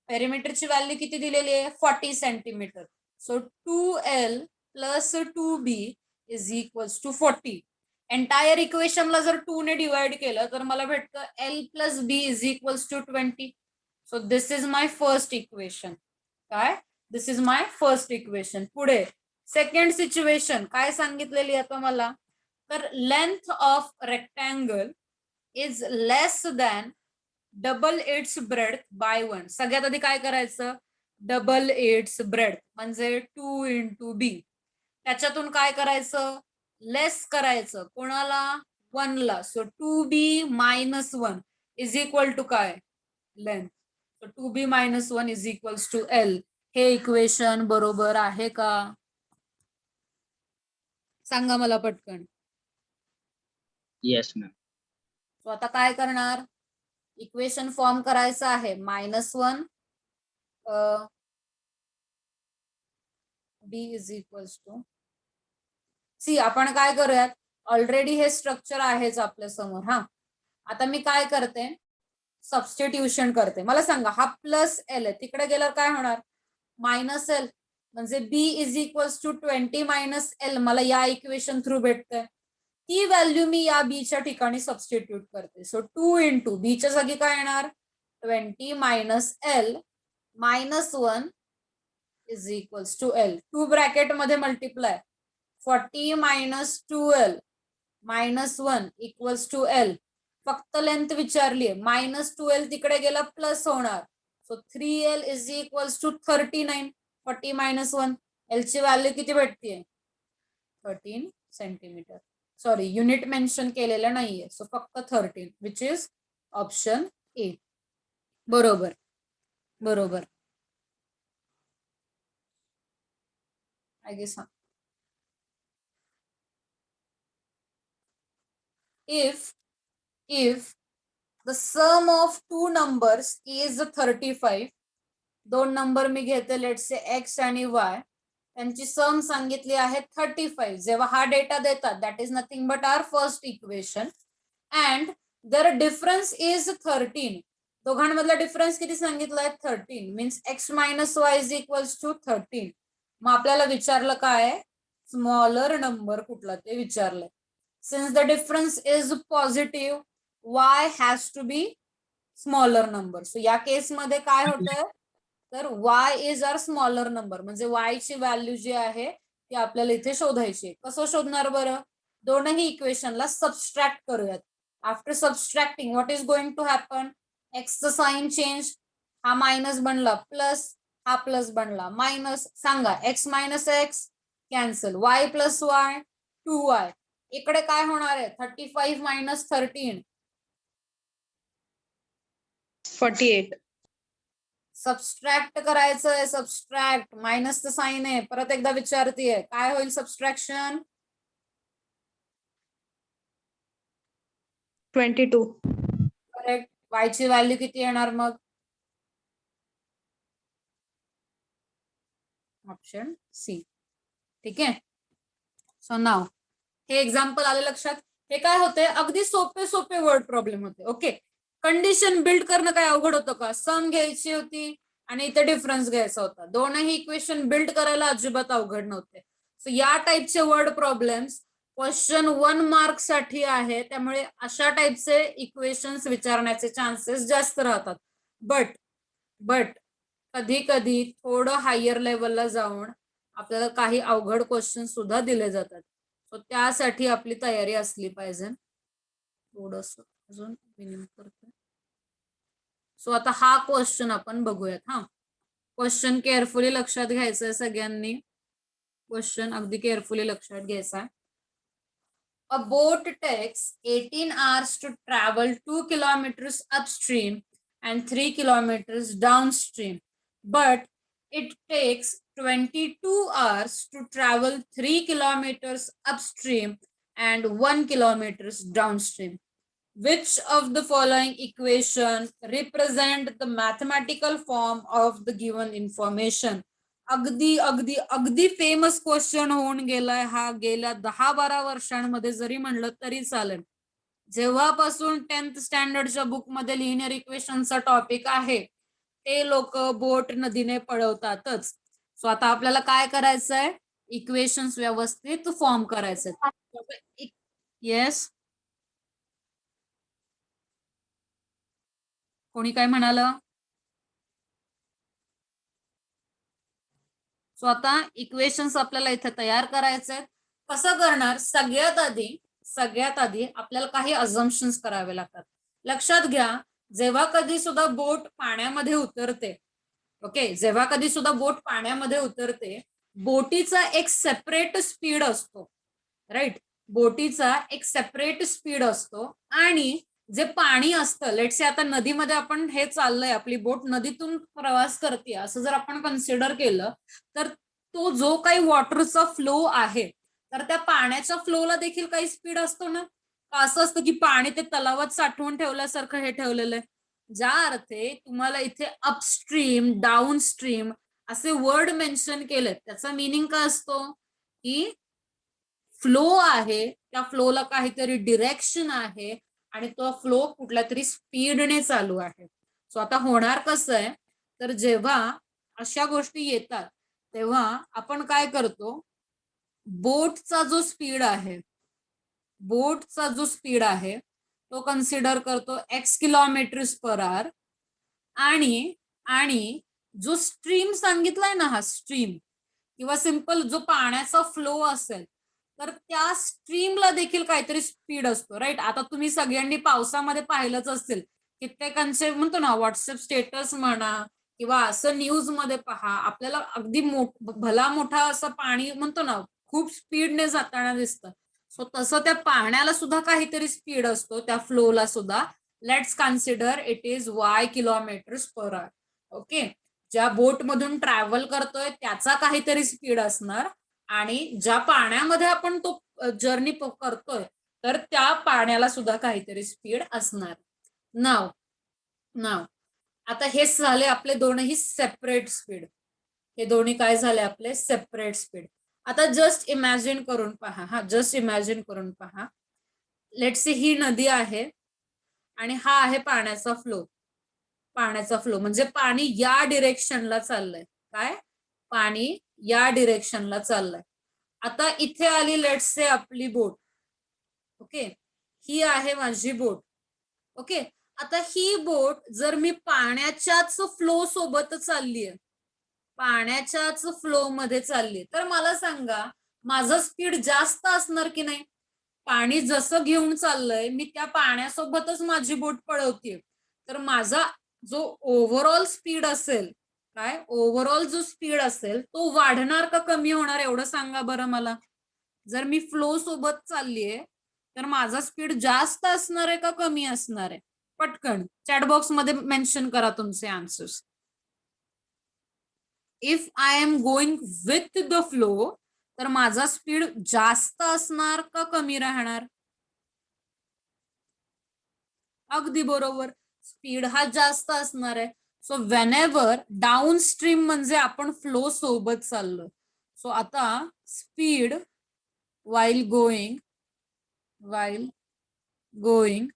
पेरिमीटरची व्हॅल्यू किती दिलेली आहे, 40 centimetre. So 2l plus 2b is equals to 40. Entire इक्वेशनला जर 2 ने डिवाइड केलं तर मला भेटतं l plus b is equals to 20. So this is my first equation. काय, this is my first equation. पुढे सेकंड सिच्युएशन काय सांगितलेली आता मला, तर length of rectangle is less than double its breadth by 1. सगळ्यात आधी काय करायचं, डबल इट्स ब्रेड म्हणजे 2 into b. त्याच्यातून काय करायचं, लेस करायचं, कोणाला, 1 ला. So 2b - 1 is equal to काय, length. So 2b - 1 is equals to l. हे इक्वेशन बरोबर आहे का, सांगा मला पटकन. Yes, ma'am. सो आता काय करणार, इक्वेशन फॉर्म करायचं आहे -1 b is equals to C. आपण काय करूयात, ऑलरेडी हे स्ट्रक्चर आहेच आपल्या समोर. हा, आता मी काय करते, सबस्टिट्यूशन करते. मला सांगा, हा प्लस एल आहे, तिकडे गेल्यावर काय होणार, मायनस एल, म्हणजे b is equals to 20 minus L मला या इक्वेशन थ्रू भेटतंय. ती व्हॅल्यू मी या b च्या ठिकाणी सबस्टिट्यूट करते. सो 2 इंटू b च्या जागी काय येणार, 20 minus L -1 is equals to L. 2 bracket मध्ये multiply, 40 minus 2l -1 equals to L. फक्त लेंथ विचारली आहे, -2l तिकडे गेला प्लस होणार. So 3l is equals to 39. 40 minus 1, L ची व्हॅल्यू किती भेटतीये, 13 सेंटीमीटर. सॉरी, युनिट मेन्शन केलेलं नाहीये. सो फक्त 13, विच इज ऑप्शन ए. बरोबर बरोबर. I guess. if the sum of two numbers is 35, दोन नंबर मी घेते, लेट से x आणि y, त्यांची सम सांगितली आहे 35. जेव्हा हा डेटा देतात, that is nothing but our first equation, and their difference is 13. दोघांमधला डिफरन्स किती सांगितलाय, 13, means x minus y is equals to 13. मग आपल्याला विचारलं काय, स्मॉलर नंबर कुठला ते विचारलंय. Since the difference is positive, y has to be smaller number. So या केस मध्ये काय होतंय, तर y is our smaller number, म्हणजे y ची व्हॅल्यू जी आहे ती आपल्याला इथे शोधायची. कसं शोधणार बरं, दोनही इक्वेशनला सबस्ट्रॅक्ट करूयात. After subtracting what is going to happen, x चं साइन चेंज, हा मायनस बनला प्लस, हा प्लस बनला मायनस. सांगा, x minus x cancel, y plus y 2y. इकडे काय होणार आहे, 35 मायनस 13 48. सबस्ट्रॅक्ट करायचं आहे, सबस्ट्रॅक्ट, मायनसचं साइन आहे. परत एकदा विचारतीये, काय होईल सबस्ट्रॅक्शन, 22. करेक्ट. y ची व्हॅल्यू किती येणार मग, ऑप्शन सी. ठीक आहे. सो नाव हे एक्झाम्पल आले लक्षात. हे काय होते, अगदी सोपे सोपे वर्ड प्रॉब्लेम होते. ओके, कंडिशन बिल्ड करणं काय अवघड होतं का, सम घ्यायची होती आणि इथे डिफरन्स घ्यायचा होता. दोनही इक्वेशन बिल्ड करायला अजिबात अवघड नव्हते. सो या टाईपचे वर्ड प्रॉब्लेम्स क्वेश्चन 1 मार्क साठी आहे, त्यामुळे अशा टाईपचे इक्वेशन्स विचारण्याचे चान्सेस जास्त राहतात. बट कधी कधी थोडं हायर लेवलला जाऊन आपल्याला काही अवघड क्वेश्चन सुद्धा दिले जातात. सो त्यासाठी आपली तयारी असली पाहिजे. थोडस अजून करतो. सो आता हा क्वेश्चन आपण बघूयात. हा क्वेश्चन केअरफुली लक्षात घ्यायचंय सगळ्यांनी, क्वेश्चन अगदी केअरफुली लक्षात घ्यायचा. A boat takes 18 hours to travel 2 kilometers upstream and 3 kilometers downstream, but it takes 22 hours to travel 3 kilometers upstream and 1 kilometers downstream. Which of the following equation represent the mathematical form of the given information? अगदी अगदी अगदी famous question होऊन गेलाय हा, गेल्या 10-12 वर्षांमध्ये जरी म्हणलं तरी चालेल. जेव्हापासून 10th स्टँडर्डच्या बुक मध्ये लिनियर इक्वेशनचा टॉपिक आहे, ते लोक बोट नदीने पळवतातच. सो आता आपल्याला काय करायचंय, इक्वेशन्स व्यवस्थित फॉर्म करायचे. येस, कोणी काय म्हणालं. सो आता इक्वेशन्स आपल्याला इथे तयार करायचे आहेत. कसं करणार, सगळ्यात आधी आपल्याला काही अझम्पशन्स करावे लागतात. लक्षात घ्या, जेव्हा कधी सुद्धा बोट पाण्यामध्ये उतरते, ओके, जेव्हा कधी सुद्धा बोट पाण्यामध्ये उतरते, बोटीचा एक सेपरेट स्पीड असतो, राईट. बोटीचा एक सेपरेट स्पीड असतो आणि जे पाणी असतं, लेट्स से आता नदीमध्ये आपण हे चाललंय, आपली बोट नदीतून प्रवास करते असं जर आपण कन्सिडर केलं, तर तो जो काही वॉटरचा फ्लो आहे, तर त्या पाण्याच्या फ्लोला देखील काही स्पीड असतो ना. का असं असतं की पाणी ते तलावात साठवून ठेवल्यासारखं हे ठेवलेलं आहे? ज्या अर्थे तुम्हाला इथे अपस्ट्रीम, डाऊनस्ट्रीम असे वर्ड मेन्शन केले, त्याचा मिनिंग काय असतो की फ्लो आहे, त्या फ्लोला काहीतरी डिरेक्शन आहे आणि तो फ्लो कुठल्या तरी स्पीडने चालू आहे. सो आता होणार कसं आहे, तर जेव्हा अशा गोष्टी येतात तेव्हा आपण काय करतो, बोटचा जो स्पीड आहे तो कन्सिडर करतो x km/h आणि जो स्ट्रीम सांगितलाय ना, हा स्ट्रीम किंवा सिंपल जो पाण्याचा फ्लो असेल तर त्या स्ट्रीमला देखील काहीतरी स्पीड असतो, राईट. आता तुम्ही सगळ्यांनी पावसामध्ये पाहिलंच असेल, कित्येकांचे म्हणतो ना व्हॉट्सअप स्टेटस म्हणा किंवा असं न्यूज मध्ये पहा, आपल्याला अगदी भला मोठा असं पाणी म्हणतो ना खूप स्पीडने जाताना दिसतं. सो तसं त्या पाण्याला सुद्धा काहीतरी स्पीड असतो, त्या फ्लोला सुद्धा. Let's consider it is y km/h. Okay, ज्या बोट मधून ट्रॅव्हल करतोय त्याचा काहीतरी स्पीड असणार आणि ज्या पाण्यामध्ये आपण तो जर्नी करतोय तर त्या पाण्याला सुद्धा काहीतरी स्पीड असणार. नाव आता हे झाले आपले दोनही सेपरेट स्पीड. हे दोन्ही काय झाले आपले सेपरेट स्पीड. आता जस्ट इमॅजिन करून पहा, लेट्स सी ही नदी आहे आणि हा आहे पाण्याचा फ्लो. म्हणजे पाणी या डिरेक्शनला चाललंय. काय? पाणी या डिरेक्शनला चाललंय. आता इथे आली लेट्स से आपली बोट. ओके, ही आहे माझी बोट. ओके, आता ही बोट जर मी पाण्याच्याच फ्लो सोबत चाललीये, पाण्याच्याच फ्लो मध्ये चालली, तर मला सांगा माझं स्पीड जास्त असणार की नाही? पाणी जसं घेऊन चाललंय मी त्या पाण्यासोबतच माझी बोट पळवतीये, तर माझा जो ओव्हरऑल स्पीड असेल, काय ओव्हरऑल जो स्पीड असेल तो वाढणार का कमी होणार एवढं सांगा बरं मला. जर मी फ्लो सोबत चाललीये तर माझा स्पीड जास्त असणार आहे का कमी असणार आहे? पटकन चॅट बॉक्स मध्ये मेन्शन करा तुमचे answers. If I am going with the flow तर माझा स्पीड जास्त असणार का कमी राहणार? अगदी बरोबर, स्पीड हा जास्त असणार आहे. सो वेनेवर डाऊन स्ट्रीम म्हणजे आपण फ्लो सोबत चाललो. सो आता speed while going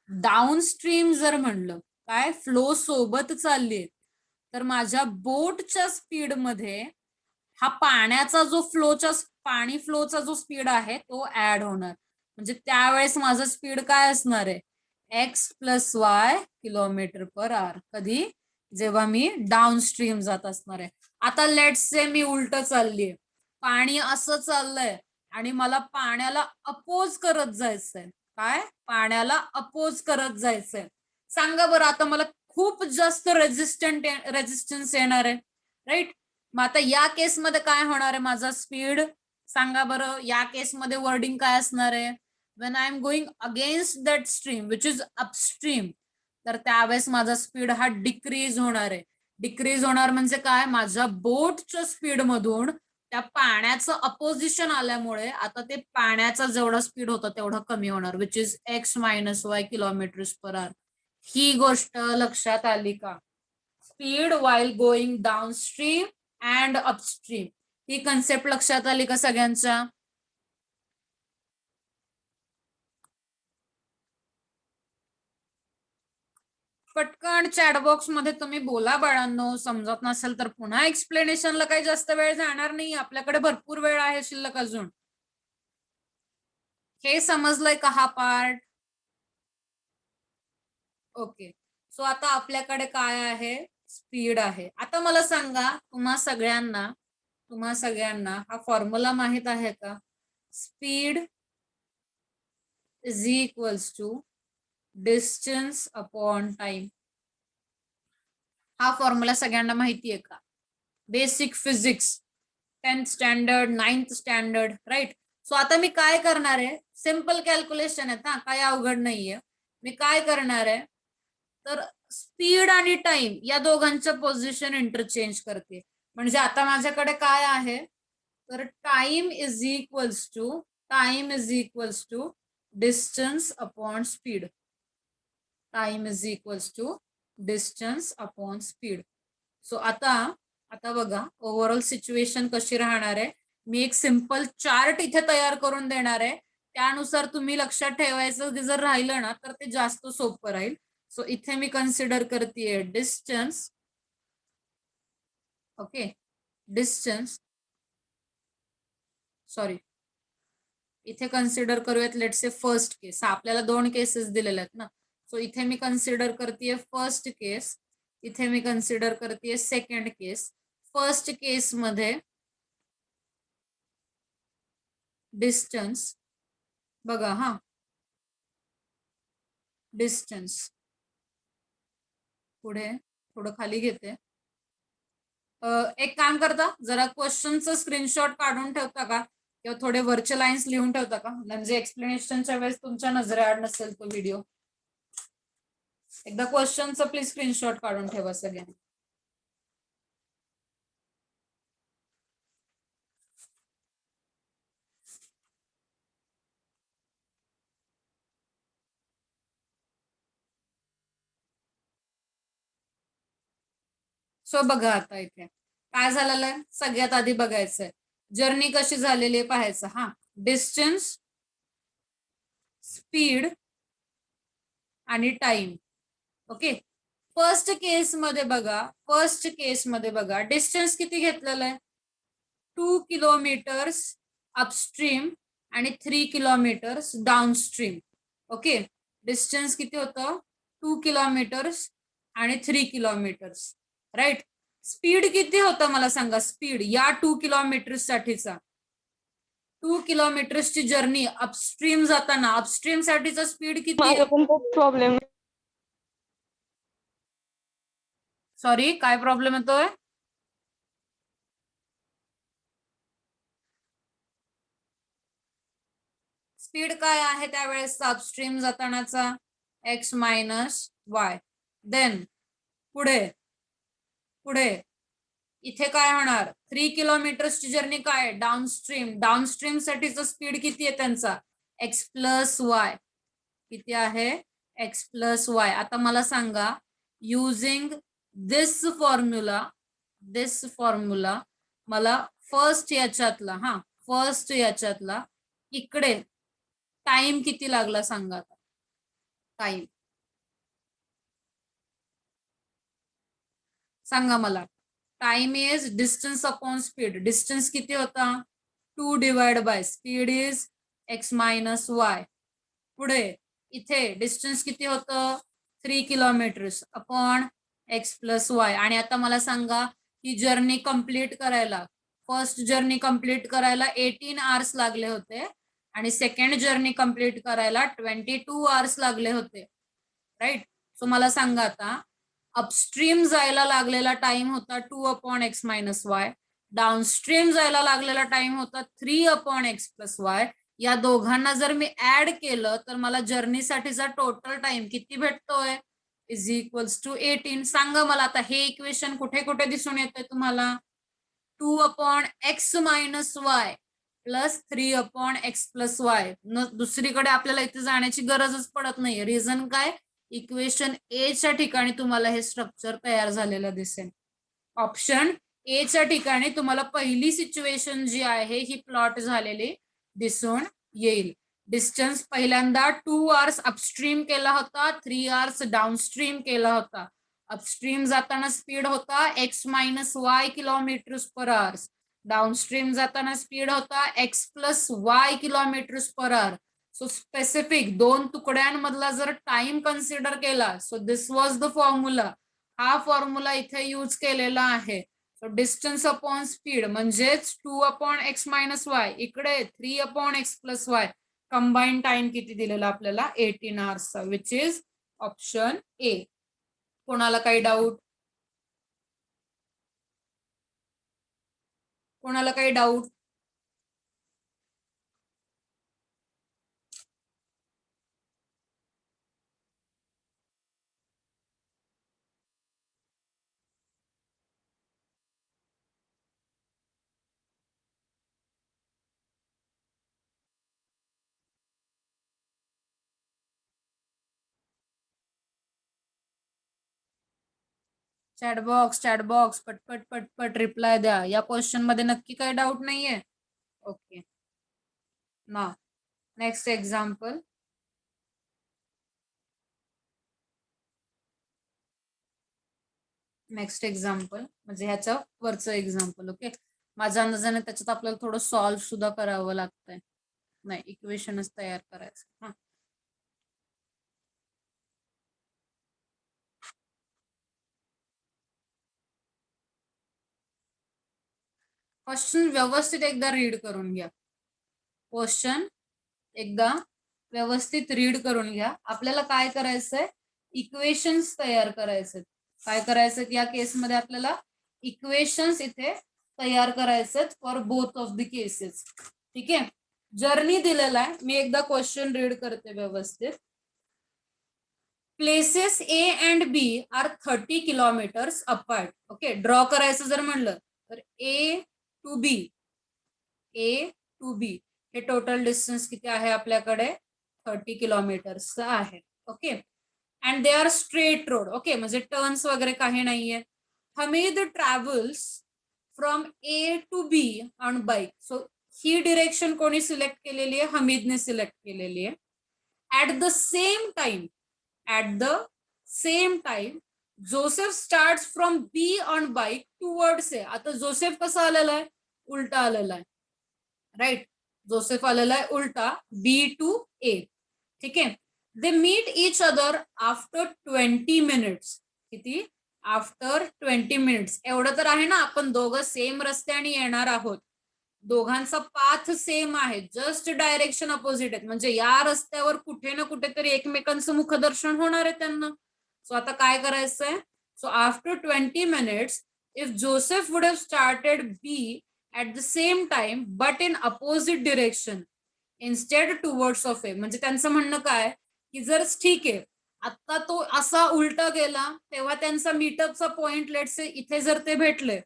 down stream जर म्हणलं, काय फ्लो सोबत चालली, तर माझ्या बोटच्या स्पीड मध्ये हा पाण्याचा जो पाणी फ्लोचा जो स्पीड आहे तो ऍड होणार. म्हणजे त्यावेळेस माझं स्पीड काय असणार आहे? x + y km/h. कधी? जेव्हा मी डाऊन स्ट्रीम जात असणार आहे. आता लेट्स से मी उलट चाललीये, पाणी असं चाललंय आणि मला पाण्याला अपोज करत जायचंय. काय? पाण्याला अपोज करत जायचंय. सांगा बरं, आता मला खूप जास्त रेजिस्टन्स येणार आहे, राईट. मग आता या केसमध्ये काय होणार आहे माझा स्पीड? सांगा बरं, या केसमध्ये वर्डिंग काय असणार आहे? when I am going against that stream which is upstream, तर त्यावेळेस माझा स्पीड हा डिक्रीज होणार आहे. डिक्रीज होणार म्हणजे काय? माझ्या बोटच्या स्पीड मधून त्या पाण्याचं अपोजिशन आल्यामुळे आता ते पाण्याचा जेवढा स्पीड होता तेवढा कमी होणार, which is x - y km/h. ही गोष्ट लक्षात आली का? Speed while going downstream and upstream, he concept लक्षात आली का सगळ्यांच्या? पटकन चॅटबॉक्स मध्ये तुम्ही बोला बाळांनो. समजत नसेल तर पुन्हा एक्सप्लेनेशनला काही जास्त वेळ जाणार नाही, आपल्याकडे भरपूर वेळ आहे शिल्लक अजून. हे समजलंय का हा पार्ट? ओके, सो आता आपल्याकडे काय आहे? स्पीड आहे. आता मला सांगा, तुम्हा सगळ्यांना हा फॉर्म्युला माहित आहे का? Speed is equals to distance upon time. हा फॉर्म्युला सगळ्यांना माहिती आहे का? Basic physics 10th standard 9th standard, right. So आता मी काय करणार आहे? सिंपल कॅल्क्युलेशन आहे ना, काही अवघड नाहीये. मी काय करणार आहे, तर स्पीड आणि टाइम या दोघांचं पोझिशन इंटरचेंज करते. म्हणजे आता माझ्याकडे काय आहे, तर time is equals to distance upon speed. Time is equals to distance upon speed. So आता बघा ओव्हरऑल सिच्युएशन कशी राहणार आहे. मी एक सिंपल चार्ट इथे तयार करून देणार आहे. त्यानुसार तुम्ही लक्षात ठेवायचं की जर राहिलं ना तर ते जास्त सोपं राहील. सो इथे मी कन्सिडर करते डिस्टन्स. ओके, डिस्टन्स, सॉरी, इथे कन्सिडर करूयात लेट से फर्स्ट केस. आपल्याला 2 केसेस दिलेले आहेत ना. सो इथे मी कन्सिडर करते फर्स्ट केस, इथे मी कन्सिडर करते सेकंड केस. फर्स्ट केस मध्ये डिस्टन्स बघा हा, डिस्टन्स पुढे थोडं खाली घेते. एक काम करता, जरा क्वेश्चनचं स्क्रीनशॉट काढून ठेवता का, किंवा थोडे वरचे लाईन्स लिहून ठेवता का, म्हणजे एक्सप्लेनेशनच्या वेळेस तुमच्या नजरेआड नसेल तो व्हिडिओ. एकदा क्वेश्चनचं प्लीज स्क्रीनशॉट काढून ठेवा सगळ्यांनी. सो बघा आता इथे काय झालेलं आहे. सगळ्यात आधी बघायचंय जर्नी कशी झालेली आहे पाहायचं. हा, डिस्टन्स, स्पीड आणि टाइम. ओके, फर्स्ट केस मध्ये बघा डिस्टन्स किती घेतलेलं आहे, 2 किलोमीटर्स अपस्ट्रीम आणि 3 किलोमीटर्स डाउनस्ट्रीम. ओके, डिस्टन्स किती होतं, 2 किलोमीटर्स आणि 3 किलोमीटर्स. राईट. स्पीड किती होतं मला सांगा, स्पीड या 2 किलोमीटर्स साठीचा. 2 किलोमीटर्सची जर्नी अपस्ट्रीम जाताना अपस्ट्रीम साठीचा स्पीड किती आहे. प्रॉब्लेम. सॉरी, काय प्रॉब्लेम येतोय. स्पीड काय आहे त्यावेळेस अपस्ट्रीम जातानाचा, x मायनस वाय. देन पुढे इथे काय होणार, 3 किलोमीटर्सची जर्नी काय, डाउनस्ट्रीम साठीचा स्पीड किती आहे त्यांचा, x प्लस वाय. किती आहे, x प्लस वाय. आता मला सांगा, युजिंग दिस फॉर्म्युला मला फर्स्ट याच्यातला इकडे टाइम किती लागला सांगा. टाइम सांगा मला. Time is distance upon speed. Distance किती होता, 2 divide by speed is x minus Y. पुढे इथे डिस्टन्स किती होतं, 3 kilometres upon x plus Y. आणि आता मला सांगा ही जर्नी कंप्लीट करायला, फर्स्ट जर्नी कंप्लीट करायला 18 आवर्स लागले होते आणि सेकंड जर्नी कंप्लीट करायला 22 आवर्स लागले होते. राईट. सो मला सांगा आता अपस्ट्रीम जायला लागलेला टाइम होता 2 upon x minus Y, downstream जायला लागलेला टाइम होता 3 अपॉन एक्स प्लस वाय. या दोघांना जर मी ऍड केलं तर मला जर्नीसाठीचा टोटल टाइम किती भेटतोय, इज इक्वल्स टू 18. सांगा मला आता हे इक्वेशन कुठे कुठे दिसून येतंय तुम्हाला, 2 upon x minus Y plus 3 upon x plus y. दुसरीकडे आपल्याला इथे जाण्याची गरजच पडत नाही. रिझन काय, इक्वेशन ए च्या ठिकाणी तुम्हाला हे स्ट्रक्चर तयार झालेलं दिसेल. ऑप्शन ए च्या ठिकाणी तुम्हाला पहिली सिच्युएशन जी आहे ही प्लॉट झालेली दिसून येईल. डिस्टन्स पहिल्यांदा 2 आवर्स अपस्ट्रीम केला होता, 3 आवर्स डाउनस्ट्रीम केला होता. अपस्ट्रीम जाताना स्पीड होता x मायनस वाय किलोमीटर्स पर आवर्स, डाउनस्ट्रीम जाताना स्पीड होता x plus Y kilometres per hour. So specific 2 तुकड्यांमधला जर टाइम कन्सिडर केला, so this was the formula. हा फॉर्म्युला इथे यूज केलेला आहे. सो डिस्टन्स अपॉन स्पीड म्हणजेच 2 अपॉन एक्स मायनस वाय, इकडे 3 upon x plus y. Combine time किती दिलेला आपल्याला, 18 आवर्सचा, विच इज ऑप्शन ए. कोणाला काही डाऊट, कोणाला काही डाऊट. चॅटबॉक्स पटपट पटपट रिप्लाय द्या. या क्वेश्चन मध्ये नक्की काही डाऊट नाहीये? ओके. ना नेक्स्ट एक्झाम्पल. नेक्स्ट एक्झाम्पल म्हणजे ह्याच्या वरचं एक्झाम्पल. ओके. माझ्या अंदाजाने त्याच्यात आपल्याला थोडं सॉल्व्ह सुद्धा करावं लागतंय. नाही, इक्वेशनच तयार करायचं. हा, क्वेश्चन व्यवस्थित एकदा रीड करून घ्या. क्वेश्चन एकदा व्यवस्थित रीड करून घ्या. आपल्याला काय करायचंय? इक्वेशन्स तयार करायचे. काय करायचं या केसमध्ये? आपल्याला इक्वेशन्स इथे तयार करायचे for both of the cases. ठीक आहे. जर्नी दिलेला आहे. मी एकदा क्वेश्चन रीड करते व्यवस्थित. Places A and B are 30 kilometres apart. Okay. Draw करायचं जर म्हणलं तर ए टू बी हे टोटल डिस्टन्स किती आहे आपल्याकडे? 30 किलोमीटर्स आहे. Okay. And they are straight road. Okay, म्हणजे टर्न्स वगैरे काही नाहीये. Hamid travels from A to B on bike. So ही डिरेक्शन कोणी सिलेक्ट केलेली आहे? हमीदने सिलेक्ट केलेली आहे. At the same time Joseph start from B on bike towards A. आता जोसेफ कसा आलेला आहे? उलटा आलेला आहे. राईट. जोसेफ आलेला आहे उलटा, बी टू ए. ठीक आहे. They meet each other after 20 minutes. किती? After 20 minutes. एवढं तर आहे ना, आपण दोघं सेम रस्त्याने येणार आहोत. दोघांचा पाथ सेम आहे, जस्ट डायरेक्शन अपोजिट आहेत. म्हणजे या रस्त्यावर कुठे ना कुठेतरी एकमेकांचं मुखदर्शन होणार आहे त्यांना. सो आता काय करायचंय? So after 20 minutes if Joseph would have started B at the same time but in opposite direction instead towards of a. म्हणजे त्यांचं म्हणणं काय की जर ठीक आहे आता तो असा उलटा गेला तेव्हा त्यांचा मीटअपचा पॉइंट लेट्स इथे जर ते भेटले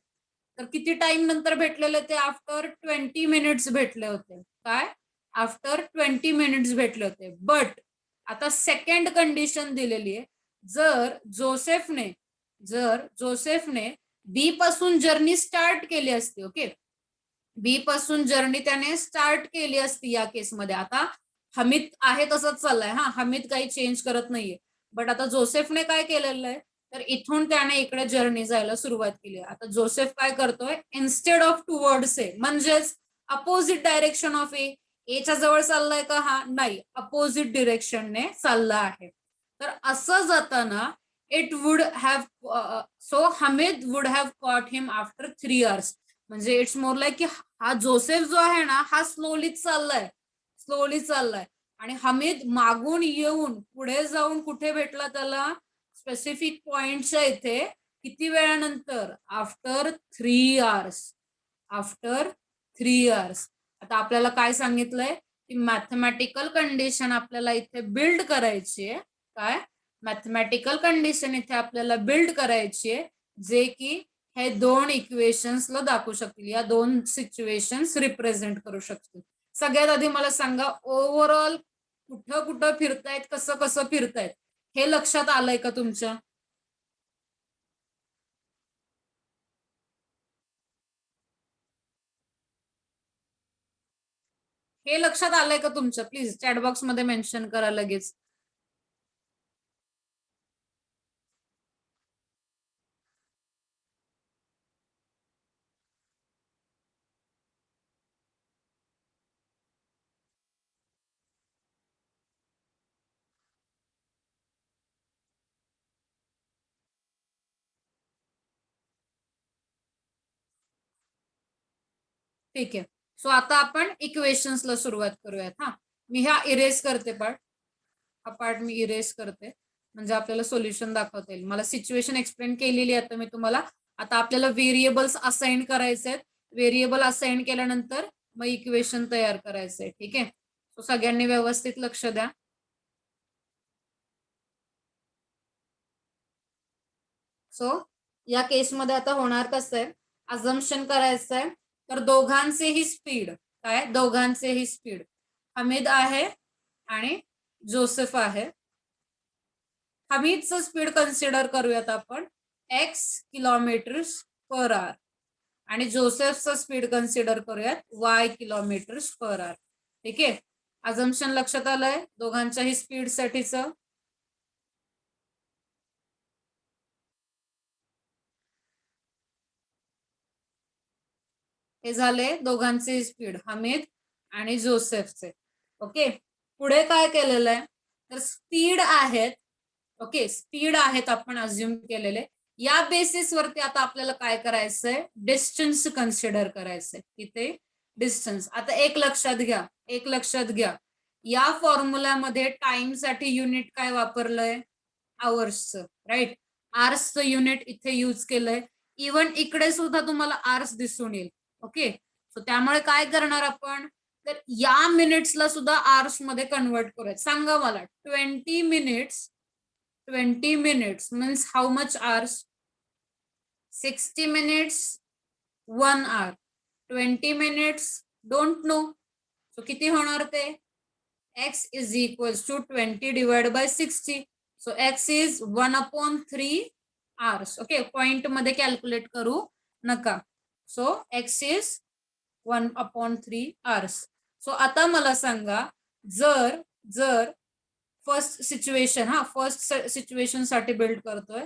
तर किती टाइम नंतर भेटलेले ते? आफ्टर 20 मिनिट्स भेटले होते. काय? आफ्टर 20 मिनिट्स भेटले होते. बट आता सेकंड कंडिशन दिलेली आहे. जर जोसेफने बी पासून जर्नी स्टार्ट केली असती. ओके, बी पासून जर्नी त्याने स्टार्ट केली असती या केसमध्ये. आता हमीद आहे तसंच चाललाय. हा, हमीद काही चेंज करत नाहीये. बट आता जोसेफने काय केलेलं आहे तर इथून त्याने इकडे जर्नी जायला सुरुवात केली. आता जोसेफ काय करतोय? इन्स्टेड ऑफ टुवर्ड्स ए म्हणजेच अपोजिट डायरेक्शन ऑफ ए. एच्या जवळ चाललाय का? हा, नाही, अपोजिट डिरेक्शनने चालला आहे. तर असं जाताना it would have so Hamid would have caught him after 3 hours. म्हणजे इट्स मोर लाईक की हा जोसेफ जो आहे ना हा स्लोली चाललाय आणि हमीद मागून येऊन पुढे जाऊन कुठे भेटला त्याला? स्पेसिफिक पॉइंटच्या इथे. किती वेळानंतर? After 3 hours. After 3 hours. आता आपल्याला काय सांगितलंय की मॅथमॅटिकल कंडिशन आपल्याला इथे बिल्ड करायची आहे. काय? मॅथमॅटिकल कंडिशन इथे आपल्याला बिल्ड करायची आहे जे की हे दोन इक्वेशन्सला दाखवू शकतील, या दोन सिच्युएशन्स रिप्रेझेंट करू शकतील. सगळ्यात आधी मला सांगा, ओव्हरऑल कुठं कुठं फिरतायत, कसं कसं फिरतायत हे लक्षात आलंय का तुमच्या? हे लक्षात आलंय का तुमच्या? प्लीज चॅटबॉक्स मध्ये मेन्शन करा लगेच. ठीक आहे. सो आता आपण इक्वेशन्सला सुरुवात करूयात. हा, मी ह्या इरेज करते पार्ट मी इरेज करते म्हणजे आपल्याला सोल्युशन दाखवता येईल. मला सिच्युएशन एक्सप्लेन केलेली आहे मी तुम्हाला. आता आपल्याला व्हेरिएबल्स असाइन करायचे आहेत. व्हेरिएबल असाइन केल्यानंतर मग इक्वेशन तयार करायचंय. ठीक आहे. सो सगळ्यांनी व्यवस्थित लक्ष द्या. सो या केसमध्ये आता होणार कसं आहे? अझम्पशन करायचं आहे तर दोघांचेही स्पीड. काय? दोघांचेही स्पीड. हमीद आहे आणि जोसेफ आहे. हमीदचं स्पीड कन्सिडर करूयात आपण x किलोमीटर्स पर आवर आणि जोसेफचा स्पीड कन्सिडर करूयात y किलोमीटर्स पर आवर. ठीक आहे, अजम्पशन लक्षात आलंय दोघांच्याही स्पीड साठीचं. हे झाले दोघांचे स्पीड, हमीद आणि जोसेफचे. ओके, पुढे काय केलेलं आहे तर स्पीड आहेत. ओके, स्पीड आहेत आपण अज्युम केलेले. या बेसिस वरती आता आपल्याला काय करायचंय, डिस्टन्स कन्सिडर करायचंय. इथे डिस्टन्स. आता एक लक्षात घ्या, या फॉर्म्युल्यामध्ये टाइम साठी युनिट काय वापरलंय, आवर्सचं, राईट. आर्सचं युनिट इथे यूज केलंय. इव्हन इकडे सुद्धा तुम्हाला आर्स दिसून येईल. ओके, सो त्यामुळे काय करणार आपण, तर या मिनिट्सला सुद्धा आवर्स मध्ये कन्वर्ट करूयात. सांगा मला 20 minutes means how much hours, 60 minutes 1 hour, 20 minutes don't know. So किती होणार ते, x is equals to 20 divided by 60. So x is 1/3 hours. Okay, point मध्ये कॅल्क्युलेट करू नका. So x is 1/3 hours. So आता मला सांगा, जर फर्स्ट सिच्युएशन साठी बिल्ड करतोय,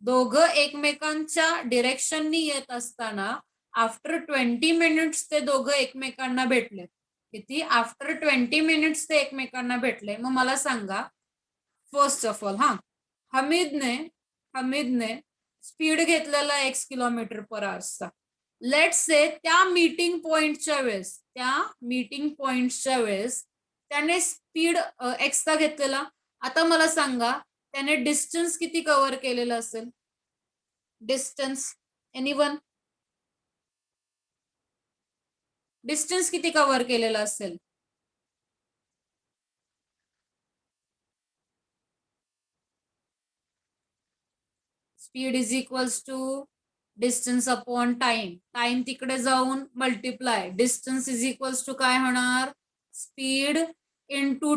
दोघं एकमेकांच्या डिरेक्शननी येत असताना आफ्टर 20 मिनिट्स ते दोघं एकमेकांना भेटले. किती, आफ्टर 20 मिनिट्स ते एकमेकांना भेटले. मग मला सांगा, फर्स्ट ऑफ ऑल हमीदने स्पीड घेतलेला x किलोमीटर पर आवरचा. लेट्स से त्या मीटिंग पॉइंटच्या वेळेस त्याने स्पीड x चा घेतलेला. आता मला सांगा त्याने डिस्टन्स किती कव्हर केलेलं असेल, डिस्टन्स एनीवन, डिस्टन्स किती कव्हर केलेलं असेल, speed is equals to distance upon time. Time तिकडे जाऊन multiply, distance is equals to काय होणार, स्पीड इनटू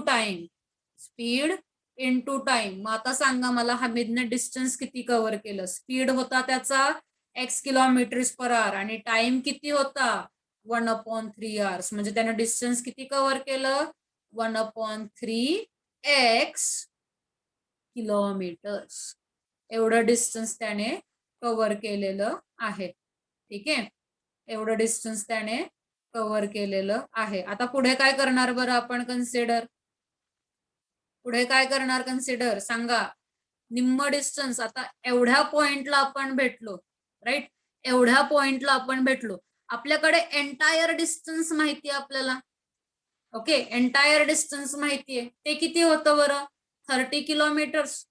टाइम. मग आता सांगा मला, हमीदने डिस्टन्स किती कव्हर केलं, स्पीड होता त्याचा x किलोमीटर्स पर आवर आणि टाइम किती होता 1/3 hours. म्हणजे त्याने डिस्टन्स किती कव्हर केलं, 1/3 x किलोमीटर्स. एवढं डिस्टन्स त्याने कव्हर केलेलं आहे. ठीक आहे, एवढं डिस्टन्स त्याने कव्हर केलेलं आहे. आता पुढे काय करणार बरं आपण कन्सिडर, सांगा. निम्म डिस्टन्स. आता एवढ्या पॉइंटला आपण भेटलो, राईट, एवढ्या पॉइंटला आपण भेटलो. आपल्याकडे एंटायर डिस्टन्स माहिती आहे आपल्याला. ओके, एंटायर डिस्टन्स माहितीये, ते किती होतं बरं, 30 किलोमीटर्स.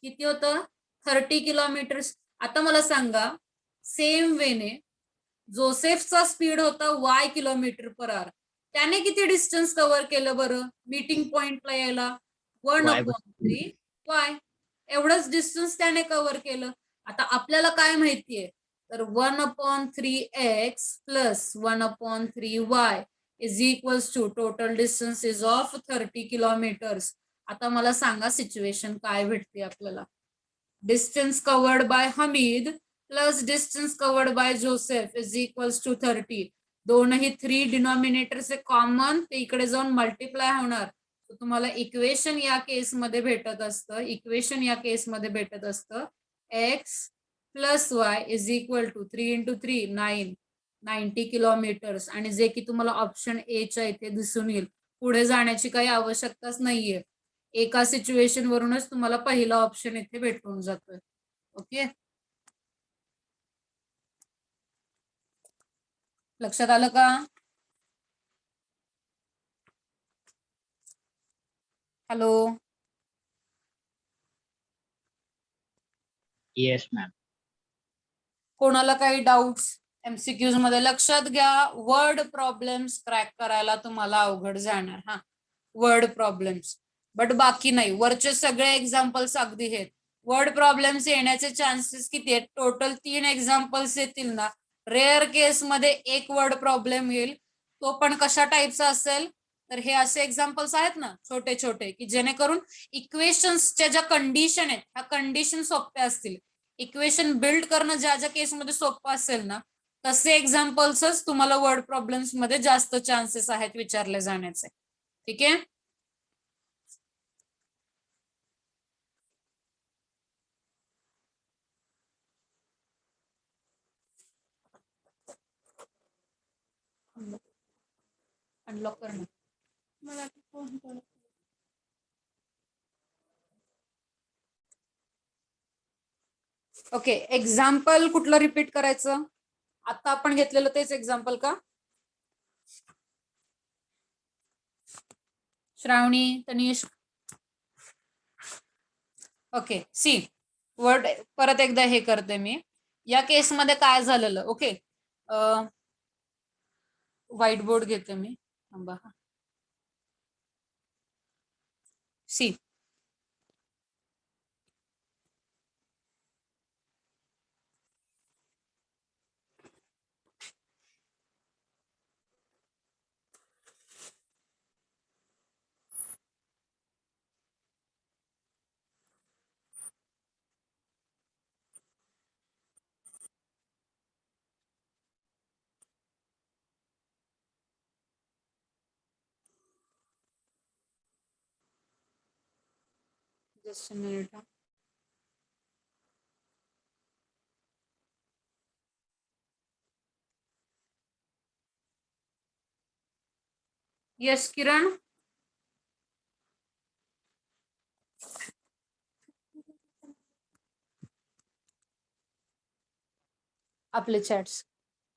किती होतं, 30 किलोमीटर्स. आता मला सांगा, सेम वेने जोसेफचा स्पीड होता y किलोमीटर पर आवर. त्याने किती डिस्टन्स कव्हर केलं बरं मीटिंग पॉइंटला यायला, 1/3 y. एवढंच डिस्टन्स त्याने कव्हर केलं. आता आपल्याला काय माहितीये, तर 1/3 x plus 1/3 y is equals to total distance is of 30 kilometres. आता मला सांगा सिच्युएशन काय भेटते आपल्याला, distance covered by Hamid plus distance covered by Joseph is equals to 30. दोनही 3 डिनॉमिनेटरचे कॉमन, ते इकडे जाऊन मल्टिप्लाय होणार. तुम्हाला इक्वेशन या केसमध्ये भेटत असतं, x plus y is equal to 3 × 3 9, 90 kilometres. आणि जे की तुम्हाला ऑप्शन ए च्या इथे दिसून येईल. पुढे जाण्याची काही आवश्यकताच नाहीये, एका सिच्युएशन वरूनच तुम्हाला पहिला ऑप्शन इथे भेटून जातोय. ओके, लक्षात आलं का? Hello, yes ma'am. कोणाला काही डाऊट्स एमसीक्यूज मध्ये? लक्षात घ्या, वर्ड प्रॉब्लेम्स क्रॅक करायला तुम्हाला अवघड जाणार. हा, वर्ड प्रॉब्लेम्स, बट बाकी नाही. वरचे सगळे एक्झाम्पल्स अगदी आहेत. वर्ड प्रॉब्लेम्स येण्याचे चान्सेस किती आहेत? टोटल 3 एक्झाम्पल्स येतील ना. रेअर केस मध्ये एक वर्ड प्रॉब्लेम येईल, तो पण कशा टाईपचा असेल, तर हे असे एक्झाम्पल्स आहेत ना छोटे छोटे, की जेणेकरून इक्वेशन्सच्या ज्या कंडिशन आहेत ह्या कंडिशन सोप्या असतील. इक्वेशन बिल्ड करणं ज्या ज्या केसमध्ये सोपं असेल ना, तसे एक्झाम्पल्सच तुम्हाला वर्ड प्रॉब्लेम्स मध्ये जास्त चान्सेस आहेत विचारले जाण्याचे. ठीक आहे. अनलॉक करणं. ओके, एक्झाम्पल कुठलं रिपीट करायचं? आता आपण घेतलेलं तेच एक्झाम्पल का? श्रावणी, तनिष्क. ओके, सी वर्ड परत एकदा हे करते मी. या केसमध्ये काय झालेलं? ओके, व्हाईट बोर्ड घेते मी. थांबा. See just a minute. Yes Kiran. आपले चॅट्स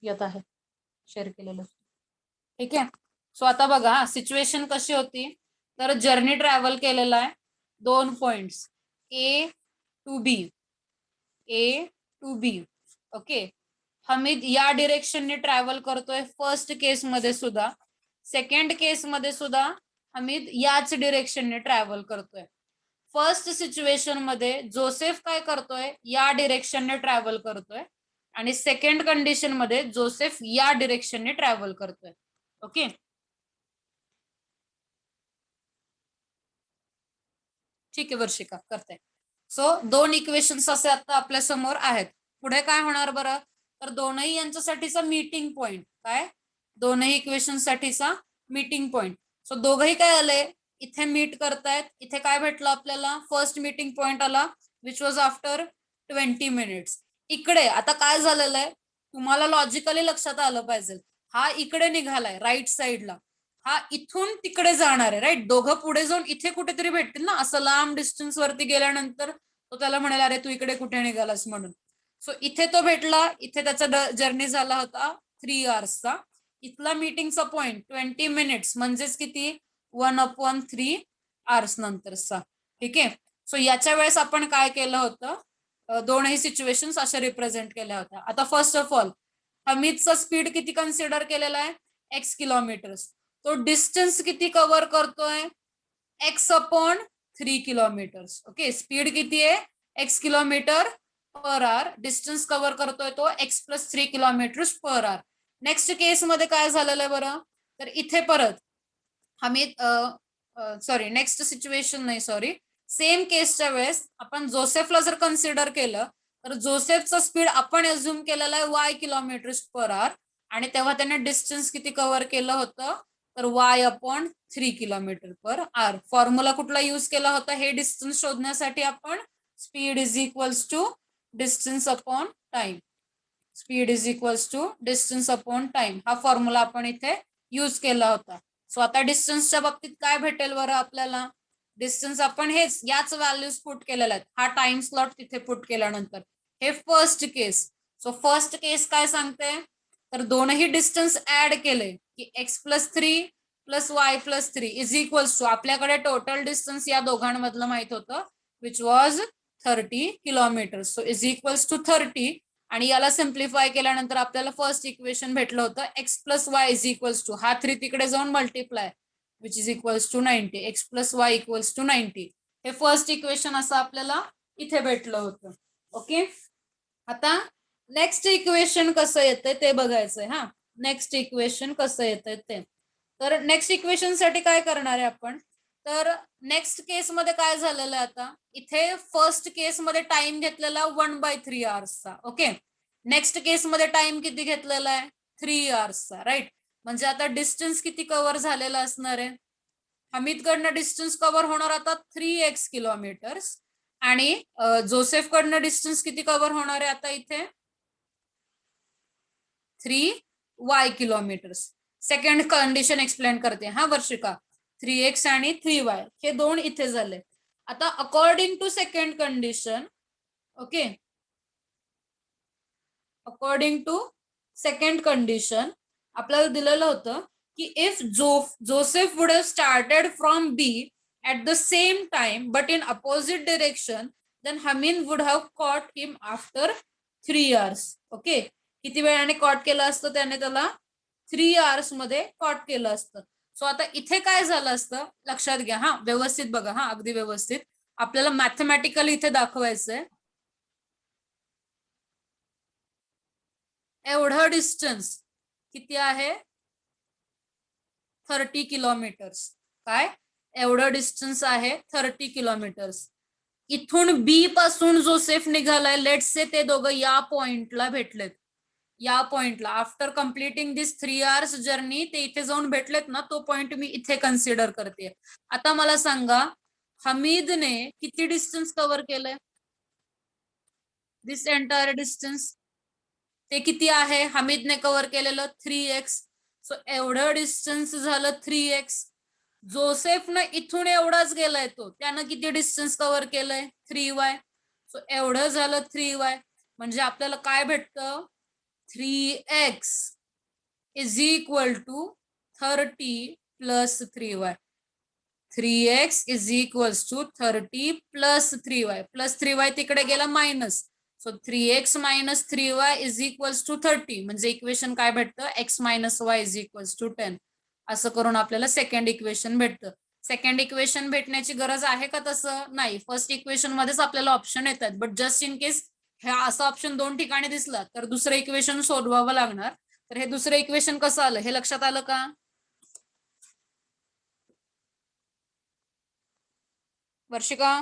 येत आहे, शेअर केलेलं. ठीक आहे. सो आता बघा सिच्युएशन कशी होती. तर जर्नी ट्रॅव्हल केलेला आहे 2 points A to B, A to B. Okay, Hamid या डिरेक्शनने ट्रॅव्हल करतोय फर्स्ट केस मध्ये सुद्धा, सेकंड केस मध्ये सुद्धा हमीद याच डिरेक्शनने ट्रॅव्हल करतोय. फर्स्ट सिच्युएशन मध्ये जोसेफ काय करतोय? या डिरेक्शनने ट्रॅव्हल करतोय. आणि सेकंड कंडिशन मध्ये जोसेफ या डिरेक्शनने ट्रॅव्हल करतोय. ओके, ठीक आहे वर्षिका, करते. सो 2 इक्वेशन्स असे आता आपल्या समोर आहेत. पुढे काय होणार बरं? तर दोनही यांच्यासाठीचा मीटिंग पॉइंट काय? दोनही इक्वेशन साठीचा मीटिंग पॉइंट. सो दोघही काय आले? इथे मीट करतायत. इथे काय भेटलं आपल्याला? फर्स्ट मीटिंग पॉइंट आला विच वॉज आफ्टर 20 मिनिट्स. इकडे आता काय झालेलं आहे? तुम्हाला लॉजिकली लक्षात आलं पाहिजे. हा इकडे निघालाय राईट साईडला, हा इथून तिकडे जाणार आहे. राईट, दोघं पुढे जाऊन इथे कुठेतरी भेटतील ना. असं लांब डिस्टन्स वरती गेल्यानंतर तो त्याला म्हणाला अरे तू इकडे कुठे निघालास म्हणून. सो इथे तो भेटला. इथे त्याचा जर्नी झाला होता 3 hours. इथला मीटिंगचा पॉइंट 20 मिनिट्स म्हणजेच किती? 1/3 hours नंतरचा. ठीक आहे. सो याच्या वेळेस आपण काय केलं होतं? दोनही सिच्युएशन्स अशा रिप्रेझेंट केल्या होत्या. आता फर्स्ट ऑफ ऑल हमीदचा स्पीड किती कन्सिडर केलेला आहे? x kilometres. तो डिस्टन्स किती कव्हर करतोय? x/3 kilometres. ओके, स्पीड किती आहे? x किलोमीटर पर आवर. डिस्टन्स कव्हर करतोय तो x+3 kilometres per hour. Next केस मध्ये काय झालेलं आहे बरं? तर इथे परत हमीद सॉरी नेक्स्ट सिच्युएशन नाही, सॉरी सेम केसच्या वेळेस आपण जोसेफला जर कन्सिडर केलं तर जोसेफचा स्पीड आपण अज्युम केलेला आहे y किलोमीटर्स पर आवर. आणि तेव्हा त्याने डिस्टन्स किती कव्हर केलं होतं? तर y/3 kilometre per hour. Formula कुठला यूज केला होता हे डिस्टन्स शोधण्यासाठी? आपण speed is equals to distance upon time. Speed is equals to distance upon time हा फॉर्म्युला आपण इथे यूज केला होता. सो आता डिस्टन्सच्या बाबतीत काय भेटेल बरं आपल्याला? डिस्टन्स आपण हेच याच व्हॅल्यूज पुट केलेल्या आहेत. हा टाइम स्लॉट तिथे पुट केल्यानंतर हे फर्स्ट केस. सो फर्स्ट केस काय सांगते? तर दोनही डिस्टन्स ऍड केले की x+3 + y+3 is equals to आपल्याकडे टोटल डिस्टन्स या दोघांमधलं माहित होतं which was 30 kilometre. So is equals to 30 आणि याला सिम्प्लिफाय केल्यानंतर आपल्याला फर्स्ट इक्वेशन भेटलं होतं x+y इज इक्वल्स टू हा 3 तिकडे जाऊन multiply which is equals to 90. x+y equals to 90 हे फर्स्ट इक्वेशन असं आपल्याला इथे भेटलं होतं. ओके, आता नेक्स्ट इक्वेशन कसं येतंय ते बघायचंय. हा, नेक्स्ट इक्वेशन कसं येतंय ते. तर नेक्स्ट इक्वेशन साठी काय करणार आहे आपण? तर नेक्स्ट केस मध्ये काय झालेलं आहे आता, इथे फर्स्ट केस मध्ये टाइम घेतलेला 1/3 आवर्सचा. ओके, नेक्स्ट केस मध्ये टाइम किती घेतलेला आहे, 3 आवर्सचा. राईट, म्हणजे आता डिस्टन्स किती कव्हर झालेला असणार आहे, हमीदकडनं डिस्टन्स कव्हर होणार आता 3x किलोमीटर्स आणि जोसेफ कडनं डिस्टन्स किती कव्हर होणार आहे आता इथे 3y kilometres. Second condition explain करते हा वर्षिका. 3x आणि 3y हे दोन इथे झाले. आता according to second condition, okay, according to second condition आपल्याला दिलेलं होतं की if Joseph would have started from B at the same time but in opposite direction, then Hamid would have caught him after 3 hours. Okay, किती वेळाने cot केलं असतं त्याने त्याला 3 hours मध्ये कॉट केलं असतं. सो आता इथे काय झालं असतं लक्षात घ्या हा, व्यवस्थित बघा हा, अगदी व्यवस्थित आपल्याला मॅथमॅटिकली इथे दाखवायचंय. एवढं डिस्टन्स किती आहे 30 किलोमीटर्स. काय एवढं डिस्टन्स आहे 30 किलोमीटर्स. इथून बी पासून जोसेफ निघालाय, लेट्स से ते दोघं या पॉइंटला भेटलेत, या पॉइंटला आफ्टर कम्प्लिटिंग दिस 3 hours जर्नी ते इथे जाऊन भेटलेत ना, तो पॉइंट मी इथे कन्सिडर करते. आता मला सांगा हमीदने किती डिस्टन्स कव्हर केलंय, दिस एंटायर डिस्टन्स ते किती आहे, हमीदने कव्हर केलेलं 3x. सो एवढं डिस्टन्स झालं 3x. जोसेफनं इथून एवढाच गेलाय तो, त्यानं किती डिस्टन्स कव्हर केलंय 3y. सो एवढं झालं 3y. म्हणजे आपल्याला काय भेटतं 3x is equal to 30 plus 3y. 3x is equals to 30 plus 3y. Plus 3y तिकडे गेला minus. So 3x minus 3y is equals to 30. म्हणजे इक्वेशन काय भेटतं x minus y is equals to 10. असं करून आपल्याला सेकंड इक्वेशन भेटतं. Second equation भेटण्याची गरज आहे का तसं नाही, फर्स्ट इक्वेशन मध्येच आपल्याला ऑप्शन येतात. बट जस्ट इन केस हा असा ऑप्शन दोन ठिकाणी दिसला तर दुसरं इक्वेशन सोडवावं लागणार. तर हे दुसरं इक्वेशन कसं आलं हे लक्षात आलं का वर्षिका.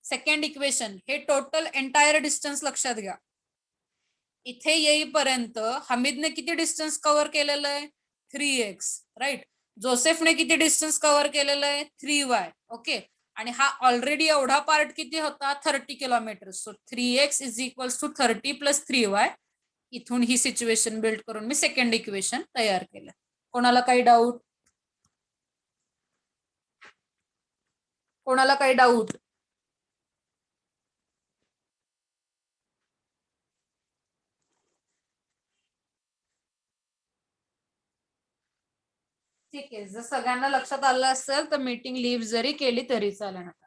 सेकंड इक्वेशन हे टोटल एंटायर डिस्टन्स लक्षात घ्या. इथे येईपर्यंत हमीदने किती डिस्टन्स कव्हर केलेलं आहे 3x. राईट, जोसेफने किती डिस्टन्स कव्हर केलेलं आहे 3y. ओके, आणि हा ऑलरेडी एवढा पार्ट किती होता 30 kilometre. So 3x is equals to 30 plus 3y. इथून ही सिच्युएशन बिल्ड करून मी सेकंड इक्वेशन तयार केलं. कोणाला काही डाऊट, कोणाला काही डाऊट. ठीक आहे, जर सगळ्यांना लक्षात आलं असेल तर मीटिंग लिव्ह जरी केली तरी चालेल. आता